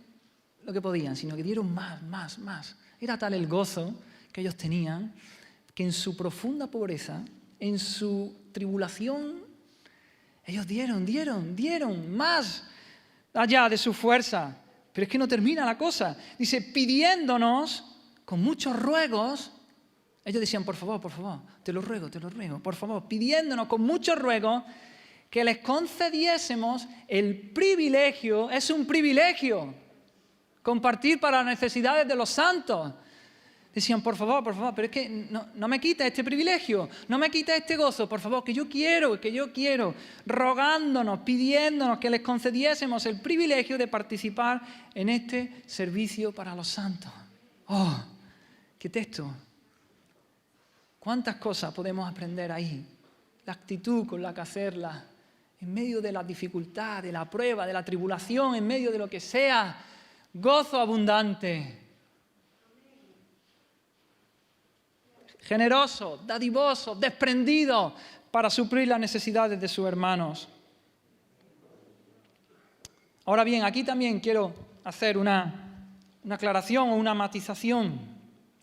lo que podían, sino que dieron más. Era tal el gozo que ellos tenían, que en su profunda pobreza, en su tribulación, ellos dieron más allá de su fuerza. Pero es que no termina la cosa. Dice, pidiéndonos con muchos ruegos. Ellos decían, por favor, te lo ruego, por favor, pidiéndonos con muchos ruegos que les concediésemos el privilegio, es un privilegio, compartir para las necesidades de los santos. Decían, por favor, pero es que no me quita este privilegio, no me quita este gozo, por favor, que yo quiero, rogándonos, pidiéndonos que les concediésemos el privilegio de participar en este servicio para los santos. ¡Oh, qué texto! ¿Cuántas cosas podemos aprender ahí? La actitud con la que hacerla, en medio de la dificultad, de la prueba, de la tribulación, en medio de lo que sea, gozo abundante. Generoso, dadivoso, desprendido para suplir las necesidades de sus hermanos. Ahora bien, aquí también quiero hacer una aclaración o una matización.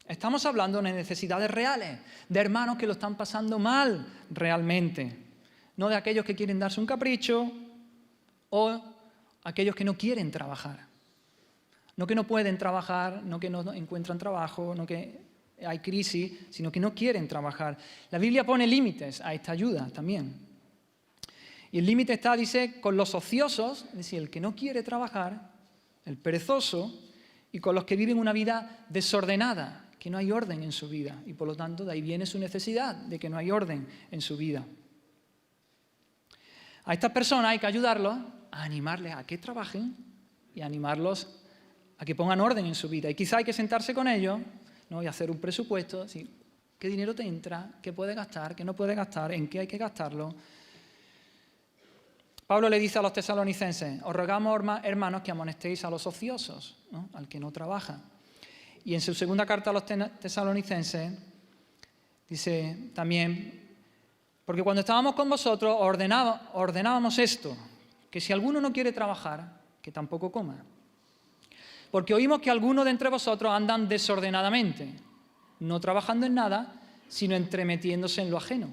Estamos hablando de necesidades reales, de hermanos que lo están pasando mal realmente, no de aquellos que quieren darse un capricho o aquellos que no quieren trabajar. No que no pueden trabajar, no que no encuentran trabajo, no que hay crisis, sino que no quieren trabajar. La Biblia pone límites a esta ayuda también. Y el límite está, dice, con los ociosos, es decir, el que no quiere trabajar, el perezoso, y con los que viven una vida desordenada, que no hay orden en su vida. Y por lo tanto, de ahí viene su necesidad de que no hay orden en su vida. A estas personas hay que ayudarlos, a animarles a que trabajen y a animarlos a que pongan orden en su vida. Y quizá hay que sentarse con ellos, ¿no? Y hacer un presupuesto, decir, ¿qué dinero te entra? ¿Qué puedes gastar? ¿Qué no puedes gastar? ¿En qué hay que gastarlo? Pablo le dice a los tesalonicenses, os rogamos, hermanos, que amonestéis a los ociosos, ¿no? Al que no trabaja. Y en su segunda carta a los tesalonicenses dice también, porque cuando estábamos con vosotros ordenábamos esto, que si alguno no quiere trabajar, que tampoco coma. Porque oímos que algunos de entre vosotros andan desordenadamente, no trabajando en nada, sino entremetiéndose en lo ajeno.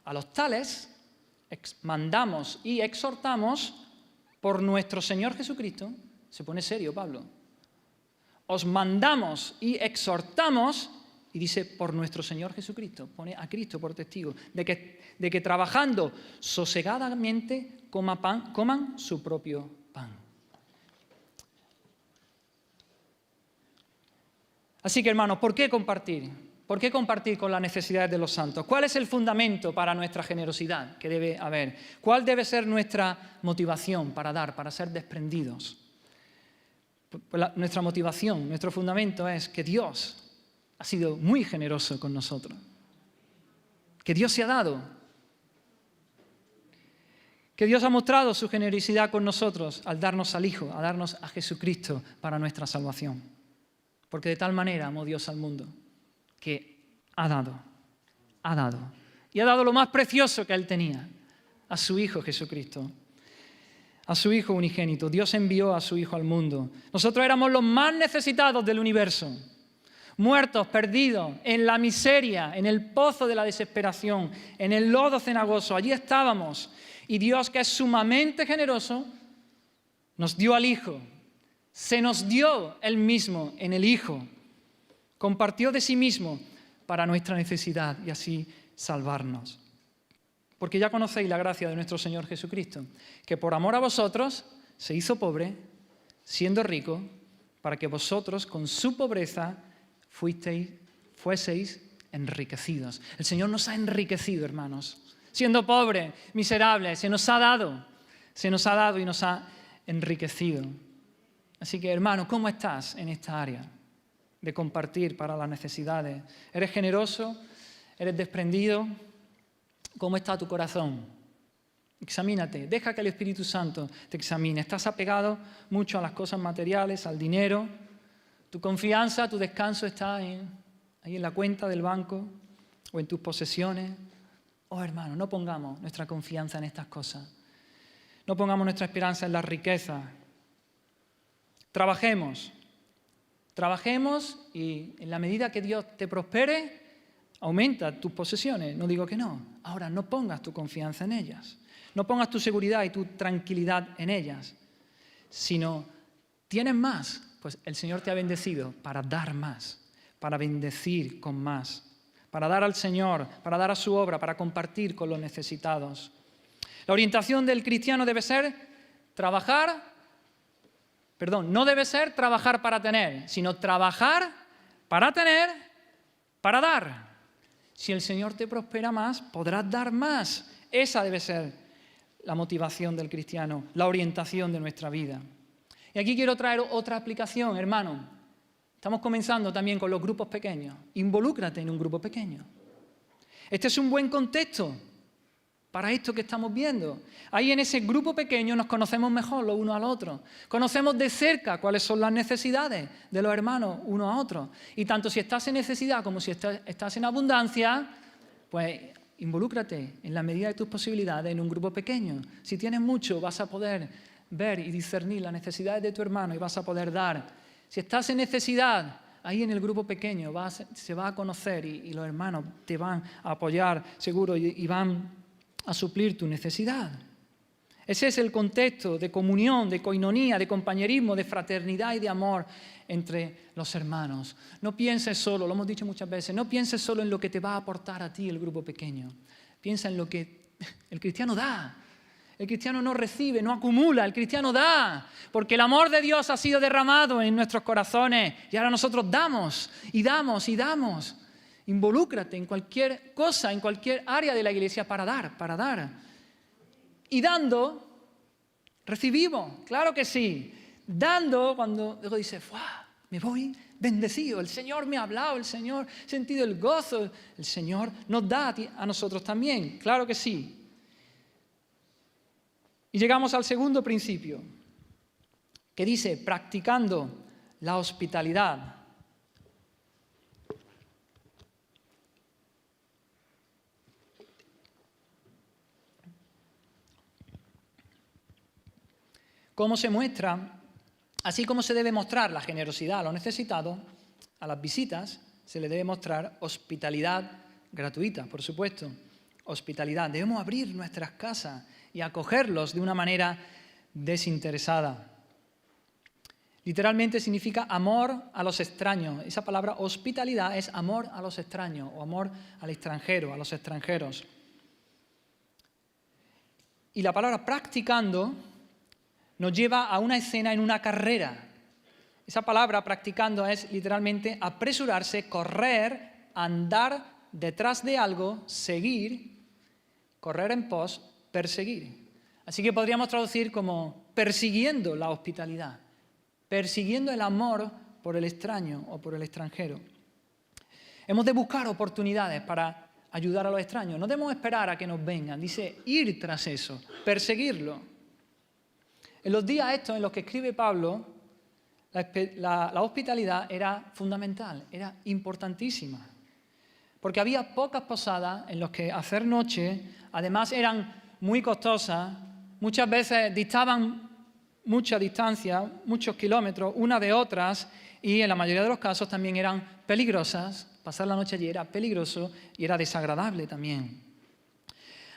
A los tales mandamos y exhortamos por nuestro Señor Jesucristo. Se pone serio Pablo. Os mandamos y exhortamos, y dice por nuestro Señor Jesucristo, pone a Cristo por testigo, de que trabajando sosegadamente coman su propio pan. Así que, hermanos, ¿por qué compartir? ¿Por qué compartir con las necesidades de los santos? ¿Cuál es el fundamento para nuestra generosidad que debe haber? ¿Cuál debe ser nuestra motivación para dar, para ser desprendidos? Nuestra motivación, nuestro fundamento es que Dios ha sido muy generoso con nosotros. Que Dios se ha dado. Que Dios ha mostrado su generosidad con nosotros al darnos al Hijo, a darnos a Jesucristo para nuestra salvación. Porque de tal manera amó Dios al mundo, que ha dado. Y ha dado lo más precioso que Él tenía, a su Hijo Jesucristo, a su Hijo unigénito. Dios envió a su Hijo al mundo. Nosotros éramos los más necesitados del universo, muertos, perdidos, en la miseria, en el pozo de la desesperación, en el lodo cenagoso. Allí estábamos. Y Dios, que es sumamente generoso, nos dio al Hijo. Se nos dio Él mismo en el Hijo. Compartió de sí mismo para nuestra necesidad y así salvarnos. Porque ya conocéis la gracia de nuestro Señor Jesucristo, que por amor a vosotros se hizo pobre, siendo rico, para que vosotros con su pobreza fueseis enriquecidos. El Señor nos ha enriquecido, hermanos. Siendo pobres, miserables, se nos ha dado y nos ha enriquecido. Así que, hermano, ¿cómo estás en esta área de compartir para las necesidades? ¿Eres generoso? ¿Eres desprendido? ¿Cómo está tu corazón? Examínate, deja que el Espíritu Santo te examine. ¿Estás apegado mucho a las cosas materiales, al dinero? ¿Tu confianza, tu descanso está ahí en la cuenta del banco o en tus posesiones? Oh, hermano, no pongamos nuestra confianza en estas cosas. No pongamos nuestra esperanza en las riquezas. Trabajemos y en la medida que Dios te prospere, aumenta tus posesiones. No digo que no. Ahora, no pongas tu confianza en ellas. No pongas tu seguridad y tu tranquilidad en ellas. Sino, ¿tienes más? Pues el Señor te ha bendecido para dar más, para bendecir con más, para dar al Señor, para dar a su obra, para compartir con los necesitados. La orientación del cristiano debe ser no debe ser trabajar para tener, sino trabajar para tener, para dar. Si el Señor te prospera más, podrás dar más. Esa debe ser la motivación del cristiano, la orientación de nuestra vida. Y aquí quiero traer otra aplicación, hermano. Estamos comenzando también con los grupos pequeños. Involúcrate en un grupo pequeño. Este es un buen contexto para esto que estamos viendo. Ahí en ese grupo pequeño nos conocemos mejor los unos a los otros. Conocemos de cerca cuáles son las necesidades de los hermanos unos a otros. Y tanto si estás en necesidad como si estás en abundancia, pues involúcrate en la medida de tus posibilidades en un grupo pequeño. Si tienes mucho, vas a poder ver y discernir las necesidades de tu hermano y vas a poder dar. Si estás en necesidad, ahí en el grupo pequeño se va a conocer y los hermanos te van a apoyar seguro y van a suplir tu necesidad. Ese es el contexto de comunión, de coinonía, de compañerismo, de fraternidad y de amor entre los hermanos. No pienses solo, lo hemos dicho muchas veces, no pienses solo en lo que te va a aportar a ti el grupo pequeño. Piensa en lo que el cristiano da. El cristiano no recibe, no acumula, el cristiano da, porque el amor de Dios ha sido derramado en nuestros corazones y ahora nosotros damos y damos y damos. Involúcrate en cualquier cosa, en cualquier área de la iglesia para dar. Y dando, recibimos, claro que sí. Dando, cuando luego dices, ¡guau! Me voy bendecido, el Señor me ha hablado, el Señor ha sentido el gozo, el Señor nos da a nosotros también, claro que sí. Y llegamos al segundo principio, que dice, practicando la hospitalidad. ¿Cómo se muestra? Así como se debe mostrar la generosidad a los necesitados, a las visitas se le debe mostrar hospitalidad gratuita, por supuesto. Hospitalidad. Debemos abrir nuestras casas y acogerlos de una manera desinteresada. Literalmente significa amor a los extraños. Esa palabra hospitalidad es amor a los extraños o amor al extranjero, a los extranjeros. Y la palabra practicando nos lleva a una escena en una carrera. Esa palabra practicando es literalmente apresurarse, correr, andar detrás de algo, seguir, correr en pos, perseguir. Así que podríamos traducir como persiguiendo la hospitalidad, persiguiendo el amor por el extraño o por el extranjero. Hemos de buscar oportunidades para ayudar a los extraños. No debemos esperar a que nos vengan. Dice ir tras eso, perseguirlo. En los días estos en los que escribe Pablo, La hospitalidad era fundamental, era importantísima, porque había pocas posadas en las que hacer noche, además eran muy costosas, muchas veces distaban mucha distancia, muchos kilómetros, unas de otras, y en la mayoría de los casos también eran peligrosas. Pasar la noche allí era peligroso y era desagradable también.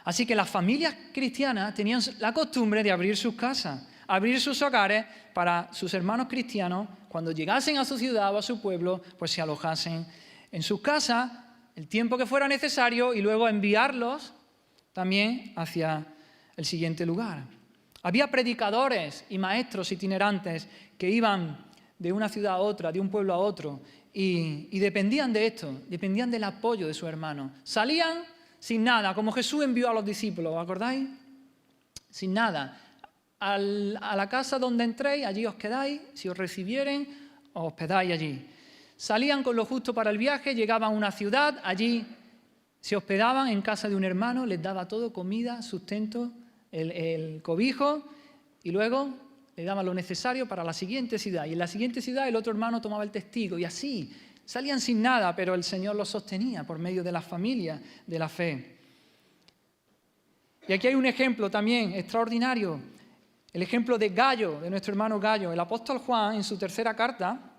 Así que las familias cristianas tenían la costumbre de abrir sus casas, abrir sus hogares para sus hermanos cristianos, cuando llegasen a su ciudad o a su pueblo, pues se alojasen en sus casas el tiempo que fuera necesario y luego enviarlos también hacia el siguiente lugar. Había predicadores y maestros itinerantes que iban de una ciudad a otra, de un pueblo a otro, y dependían de esto, dependían del apoyo de sus hermanos. Salían sin nada, como Jesús envió a los discípulos, ¿os acordáis? Sin nada. A la casa donde entréis, allí os quedáis, si os recibieren, os hospedáis allí. Salían con lo justo para el viaje, llegaban a una ciudad, allí se hospedaban en casa de un hermano, les daba todo, comida, sustento, el cobijo, y luego le daban lo necesario para la siguiente ciudad. Y en la siguiente ciudad el otro hermano tomaba el testigo, y así salían sin nada, pero el Señor los sostenía por medio de la familia de la fe. Y aquí hay un ejemplo también extraordinario, el ejemplo de Gayo, de nuestro hermano Gayo. El apóstol Juan, en su tercera carta,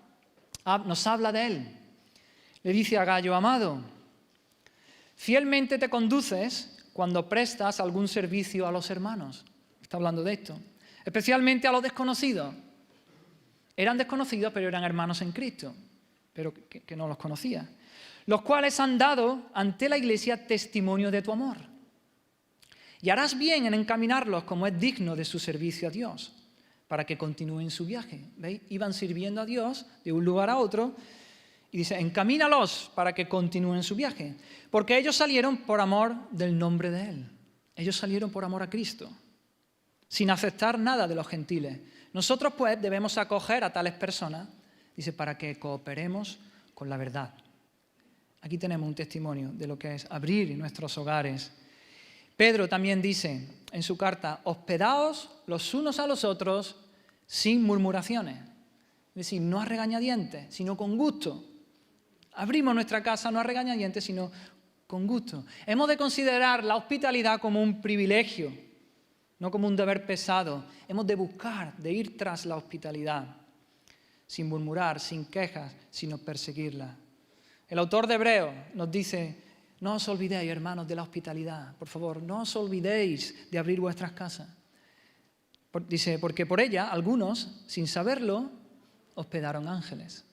nos habla de él. Le dice a Gayo: amado, fielmente te conduces cuando prestas algún servicio a los hermanos. Está hablando de esto. Especialmente a los desconocidos. Eran desconocidos, pero eran hermanos en Cristo, pero que no los conocía. Los cuales han dado ante la iglesia testimonio de tu amor. Y harás bien en encaminarlos como es digno de su servicio a Dios, para que continúen su viaje. ¿Veis? Iban sirviendo a Dios de un lugar a otro, y dice: encamínalos para que continúen su viaje. Porque ellos salieron por amor del nombre de Él. Ellos salieron por amor a Cristo, sin aceptar nada de los gentiles. Nosotros, pues, debemos acoger a tales personas, dice, para que cooperemos con la verdad. Aquí tenemos un testimonio de lo que es abrir nuestros hogares. Pedro también dice en su carta: hospedaos los unos a los otros sin murmuraciones. Es decir, no a regañadientes, sino con gusto. Abrimos nuestra casa no a regañadientes, sino con gusto. Hemos de considerar la hospitalidad como un privilegio, no como un deber pesado. Hemos de buscar, de ir tras la hospitalidad, sin murmurar, sin quejas, sino perseguirla. El autor de Hebreos nos dice: no os olvidéis, hermanos, de la hospitalidad. Por favor, no os olvidéis de abrir vuestras casas. Dice, porque por ella algunos, sin saberlo, hospedaron ángeles,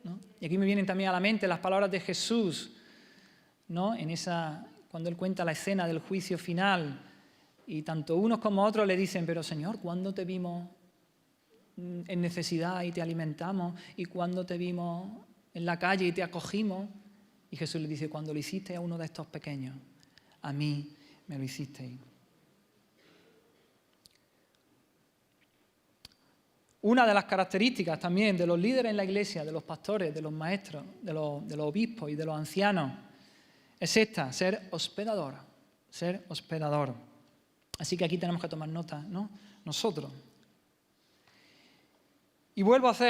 ¿no? Y aquí me vienen también a la mente las palabras de Jesús, ¿no? Cuando Él cuenta la escena del juicio final, y tanto unos como otros le dicen: pero Señor, ¿cuándo te vimos en necesidad y te alimentamos? ¿Y cuándo te vimos en la calle y te acogimos? Y Jesús le dice: cuando lo hiciste a uno de estos pequeños, a mí me lo hicisteis. Una de las características también de los líderes en la iglesia, de los pastores, de los maestros, de los obispos y de los ancianos, es esta: ser hospedador, ser hospedador. Así que aquí tenemos que tomar nota, ¿no? Nosotros. Y volvemos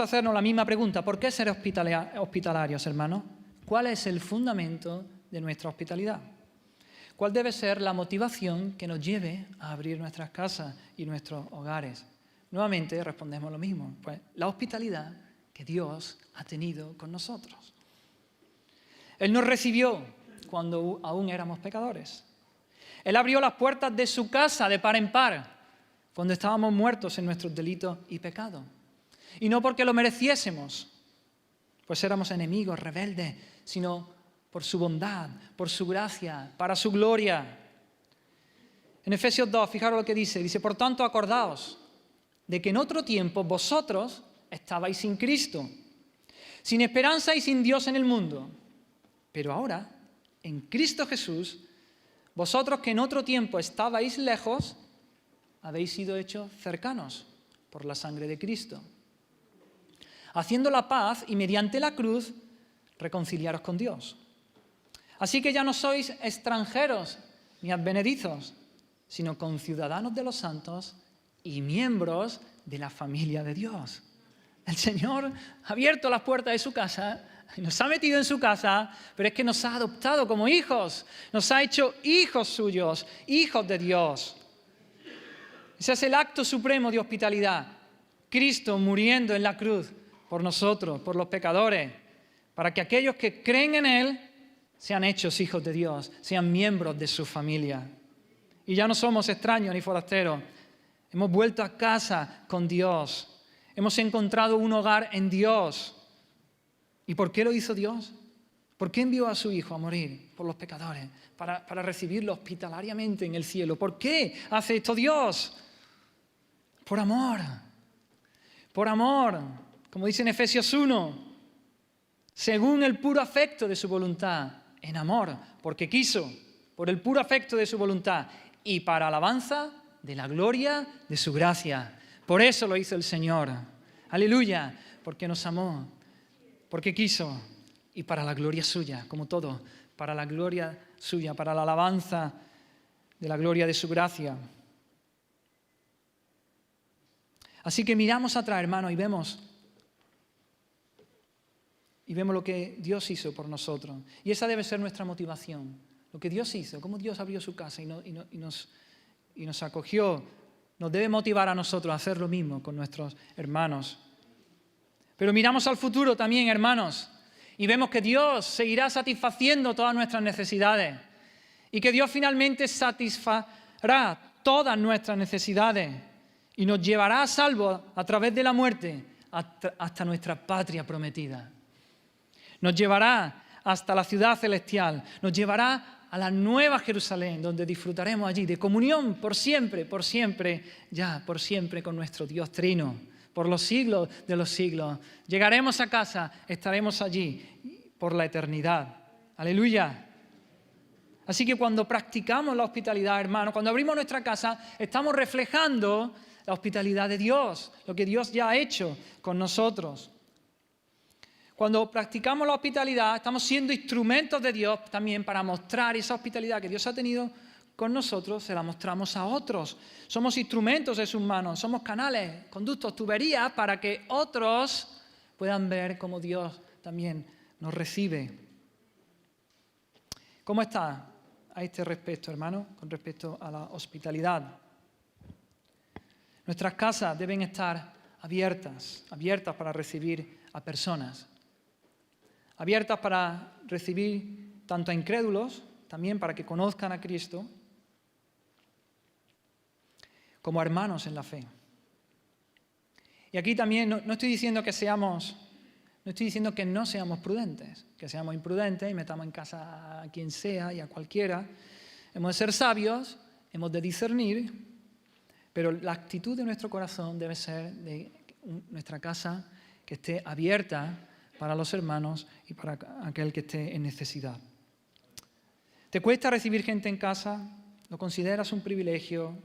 a hacernos la misma pregunta: ¿por qué ser hospitalarios, hermanos? ¿Cuál es el fundamento de nuestra hospitalidad? ¿Cuál debe ser la motivación que nos lleve a abrir nuestras casas y nuestros hogares? Nuevamente respondemos lo mismo, pues la hospitalidad que Dios ha tenido con nosotros. Él nos recibió cuando aún éramos pecadores. Él abrió las puertas de su casa de par en par cuando estábamos muertos en nuestros delitos y pecados. Y no porque lo mereciésemos, pues éramos enemigos, rebeldes, sino por su bondad, por su gracia, para su gloria. En Efesios 2, fijaros lo que dice, por tanto acordaos de que en otro tiempo vosotros estabais sin Cristo, sin esperanza y sin Dios en el mundo. Pero ahora, en Cristo Jesús, vosotros que en otro tiempo estabais lejos, habéis sido hechos cercanos por la sangre de Cristo, haciendo la paz y mediante la cruz reconciliaros con Dios. Así que ya no sois extranjeros ni advenedizos, sino conciudadanos de los santos y miembros de la familia de Dios. El Señor ha abierto las puertas de su casa, nos ha metido en su casa, pero es que nos ha adoptado como hijos, nos ha hecho hijos suyos, hijos de Dios. Ese es el acto supremo de hospitalidad. Cristo muriendo en la cruz por nosotros, por los pecadores, para que aquellos que creen en Él sean hechos hijos de Dios, sean miembros de su familia. Y ya no somos extraños ni forasteros. Hemos vuelto a casa con Dios. Hemos encontrado un hogar en Dios. ¿Y por qué lo hizo Dios? ¿Por qué envió a su Hijo a morir por los pecadores? Para recibirlo hospitalariamente en el cielo. ¿Por qué hace esto Dios? Por amor. Por amor. Como dice en Efesios 1. Según el puro afecto de su voluntad. En amor. Porque quiso. Por el puro afecto de su voluntad. Y para alabanza de la gloria de su gracia. Por eso lo hizo el Señor. Aleluya. Porque nos amó. Porque quiso. Y para la gloria suya, como todo. Para la gloria suya. Para la alabanza de la gloria de su gracia. Así que miramos atrás, hermanos, y vemos lo que Dios hizo por nosotros. Y esa debe ser nuestra motivación. Lo que Dios hizo, cómo Dios abrió su casa y nos acogió, nos debe motivar a nosotros a hacer lo mismo con nuestros hermanos. Pero miramos al futuro también, hermanos, y vemos que Dios seguirá satisfaciendo todas nuestras necesidades y que Dios finalmente satisfará todas nuestras necesidades y nos llevará a salvo a través de la muerte hasta nuestra patria prometida. Nos llevará hasta la ciudad celestial, nos llevará a la nueva Jerusalén, donde disfrutaremos allí de comunión por siempre, ya por siempre con nuestro Dios Trino, por los siglos de los siglos. Llegaremos a casa, estaremos allí por la eternidad. Aleluya. Así que cuando practicamos la hospitalidad, hermanos, cuando abrimos nuestra casa, estamos reflejando la hospitalidad de Dios, lo que Dios ya ha hecho con nosotros. Cuando practicamos la hospitalidad, estamos siendo instrumentos de Dios también para mostrar esa hospitalidad que Dios ha tenido con nosotros, se la mostramos a otros. Somos instrumentos de sus manos, somos canales, conductos, tuberías para que otros puedan ver cómo Dios también nos recibe. ¿Cómo está a este respecto, hermano, con respecto a la hospitalidad? Nuestras casas deben estar abiertas para recibir a personas. Abiertas para recibir tanto a incrédulos, también para que conozcan a Cristo, como a hermanos en la fe. Y aquí también no estoy diciendo que no seamos prudentes, que seamos imprudentes y metamos en casa a quien sea y a cualquiera. Hemos de ser sabios, hemos de discernir, pero la actitud de nuestro corazón debe ser de nuestra casa que esté abierta para los hermanos y para aquel que esté en necesidad. ¿Te cuesta recibir gente en casa? ¿Lo consideras un privilegio?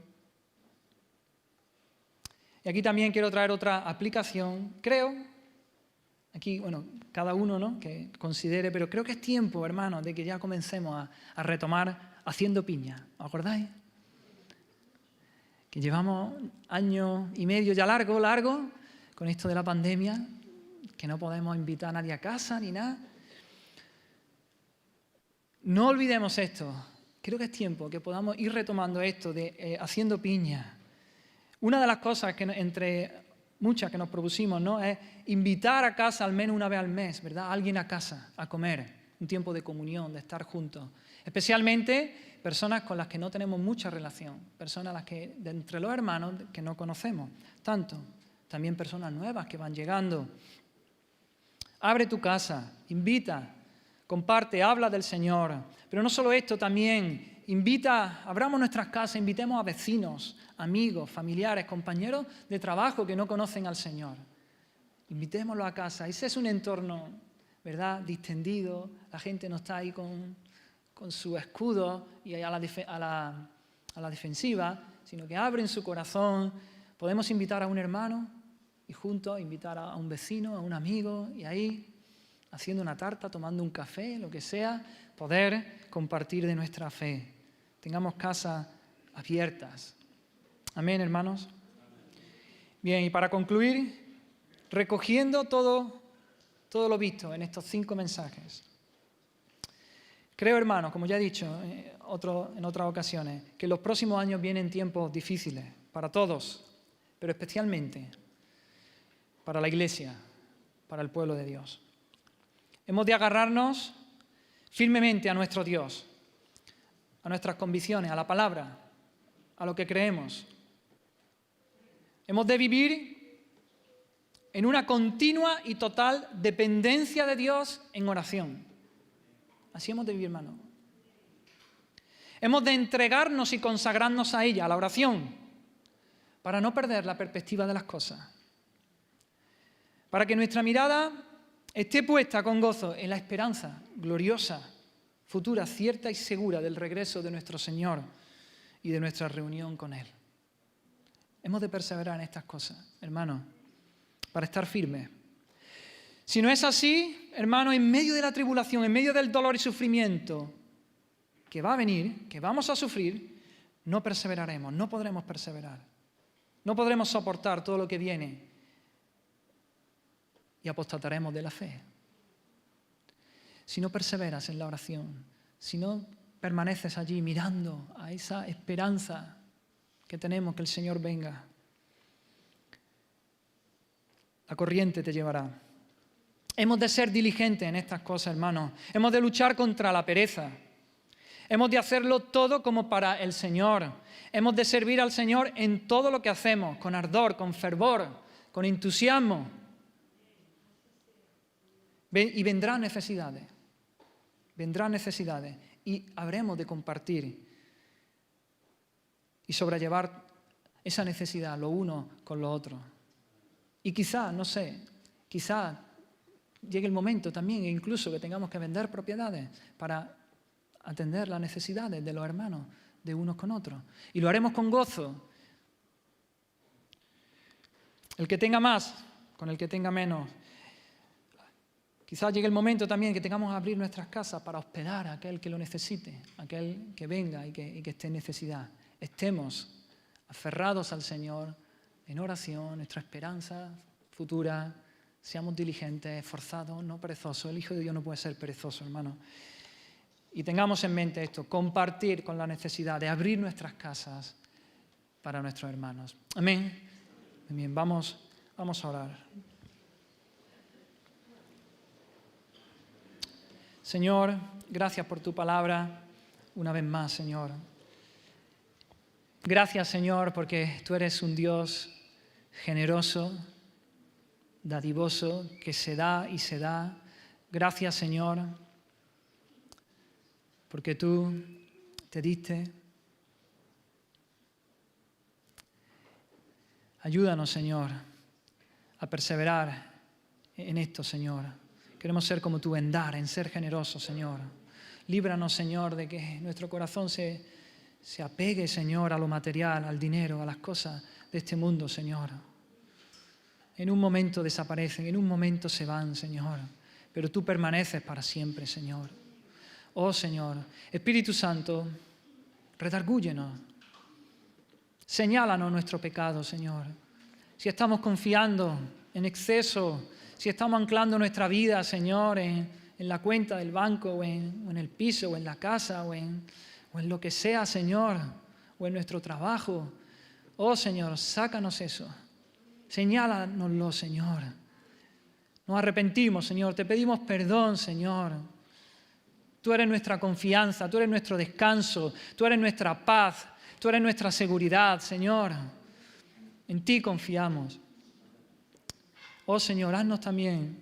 Y aquí también quiero traer otra aplicación. Creo, aquí, cada uno, ¿no?, que considere, pero creo que es tiempo, hermanos, de que ya comencemos a retomar haciendo piña. ¿Os acordáis? Que llevamos años y medio ya largo, con esto de la pandemia, que no podemos invitar a nadie a casa ni nada. No olvidemos esto. Creo que es tiempo que podamos ir retomando esto de haciendo piña. Una de las cosas que entre muchas que nos propusimos, ¿no?, es invitar a casa al menos una vez al mes, ¿verdad? A alguien a casa a comer, un tiempo de comunión, de estar juntos. Especialmente personas con las que no tenemos mucha relación, personas las que de entre los hermanos que no conocemos tanto, también personas nuevas que van llegando. Abre tu casa, invita, comparte, habla del Señor. Pero no solo esto, también abramos nuestras casas, invitemos a vecinos, amigos, familiares, compañeros de trabajo que no conocen al Señor. Invitémoslos a casa. Ese es un entorno, ¿verdad?, distendido. La gente no está ahí con su escudo y a la defensiva, sino que abren su corazón. Podemos invitar a un hermano y juntos invitar a un vecino, a un amigo, y ahí, haciendo una tarta, tomando un café, lo que sea, poder compartir de nuestra fe. Tengamos casas abiertas. Amén, hermanos. Bien, y para concluir, recogiendo todo lo visto en estos 5 mensajes, creo, hermanos, como ya he dicho en otras ocasiones, que en los próximos años vienen tiempos difíciles para todos, pero especialmente para la Iglesia, para el pueblo de Dios. Hemos de agarrarnos firmemente a nuestro Dios, a nuestras convicciones, a la palabra, a lo que creemos. Hemos de vivir en una continua y total dependencia de Dios en oración. Así hemos de vivir, hermano. Hemos de entregarnos y consagrarnos a ella, a la oración, para no perder la perspectiva de las cosas. Para que nuestra mirada esté puesta con gozo en la esperanza gloriosa, futura, cierta y segura del regreso de nuestro Señor y de nuestra reunión con Él. Hemos de perseverar en estas cosas, hermanos, para estar firmes. Si no es así, hermanos, en medio de la tribulación, en medio del dolor y sufrimiento que va a venir, que vamos a sufrir, no perseveraremos, no podremos perseverar. No podremos soportar todo lo que viene y apostataremos de la fe. Si no perseveras en la oración, si no permaneces allí mirando a esa esperanza que tenemos que el Señor venga, la corriente te llevará. Hemos de ser diligentes en estas cosas, hermanos. Hemos de luchar contra la pereza. Hemos de hacerlo todo como para el Señor. Hemos de servir al Señor en todo lo que hacemos, con ardor, con fervor, con entusiasmo. Y vendrán necesidades y habremos de compartir y sobrellevar esa necesidad lo uno con lo otro. Y quizá, no sé, quizá llegue el momento también incluso que tengamos que vender propiedades para atender las necesidades de los hermanos de unos con otros. Y lo haremos con gozo. El que tenga más con el que tenga menos. Quizás llegue el momento también que tengamos que abrir nuestras casas para hospedar a aquel que lo necesite, aquel que venga y que esté en necesidad. Estemos aferrados al Señor en oración, nuestra esperanza futura, seamos diligentes, esforzados, no perezosos. El Hijo de Dios no puede ser perezoso, hermano. Y tengamos en mente esto, compartir con la necesidad de abrir nuestras casas para nuestros hermanos. Amén. Bien, vamos a orar. Señor, gracias por tu palabra una vez más, Señor. Gracias, Señor, porque tú eres un Dios generoso, dadivoso, que se da y se da. Gracias, Señor, porque tú te diste. Ayúdanos, Señor, a perseverar en esto, Señor. Queremos ser como tú en dar, en ser generosos, Señor. Líbranos, Señor, de que nuestro corazón se apegue, Señor, a lo material, al dinero, a las cosas de este mundo, Señor. En un momento desaparecen, en un momento se van, Señor. Pero tú permaneces para siempre, Señor. Oh, Señor, Espíritu Santo, redargúyenos. Señálanos nuestro pecado, Señor. Si estamos confiando en exceso, si estamos anclando nuestra vida, Señor, en la cuenta del banco, o en el piso, o en la casa, o en lo que sea, Señor, o en nuestro trabajo. Oh, Señor, sácanos eso. Señálanoslo, Señor. Nos arrepentimos, Señor. Te pedimos perdón, Señor. Tú eres nuestra confianza, tú eres nuestro descanso, tú eres nuestra paz, tú eres nuestra seguridad, Señor. En ti confiamos. Oh, Señor, haznos también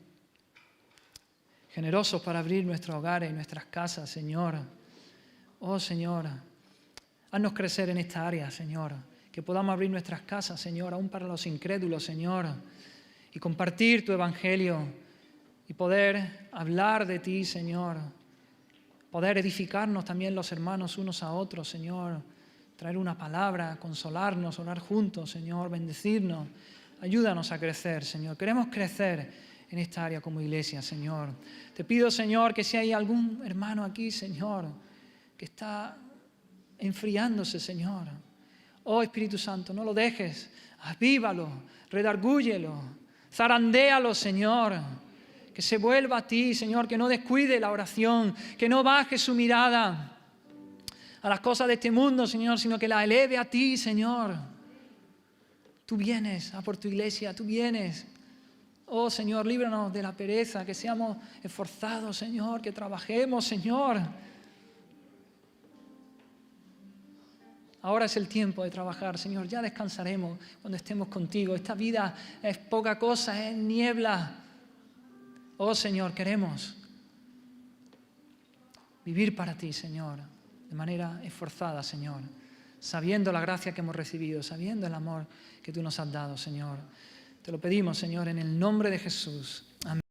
generosos para abrir nuestros hogares y nuestras casas, Señor. Oh, Señor, haznos crecer en esta área, Señor. Que podamos abrir nuestras casas, Señor, aún para los incrédulos, Señor. Y compartir tu evangelio y poder hablar de ti, Señor. Poder edificarnos también los hermanos unos a otros, Señor. Traer una palabra, consolarnos, orar juntos, Señor, bendecirnos. Ayúdanos a crecer, Señor. Queremos crecer en esta área como iglesia, Señor. Te pido, Señor, que si hay algún hermano aquí, Señor, que está enfriándose, Señor. Oh, Espíritu Santo, no lo dejes. Avívalo, redargúyelo. Zarandéalo, Señor. Que se vuelva a ti, Señor, que no descuide la oración, que no baje su mirada a las cosas de este mundo, Señor, sino que la eleve a ti, Señor. Tú vienes a por tu iglesia, tú vienes. Oh, Señor, líbranos de la pereza, que seamos esforzados, Señor, que trabajemos, Señor. Ahora es el tiempo de trabajar, Señor. Ya descansaremos cuando estemos contigo. Esta vida es poca cosa, es niebla. Oh, Señor, queremos vivir para ti, Señor, de manera esforzada, Señor, sabiendo la gracia que hemos recibido, sabiendo el amor que tú nos has dado, Señor. Te lo pedimos, Señor, en el nombre de Jesús. Amén.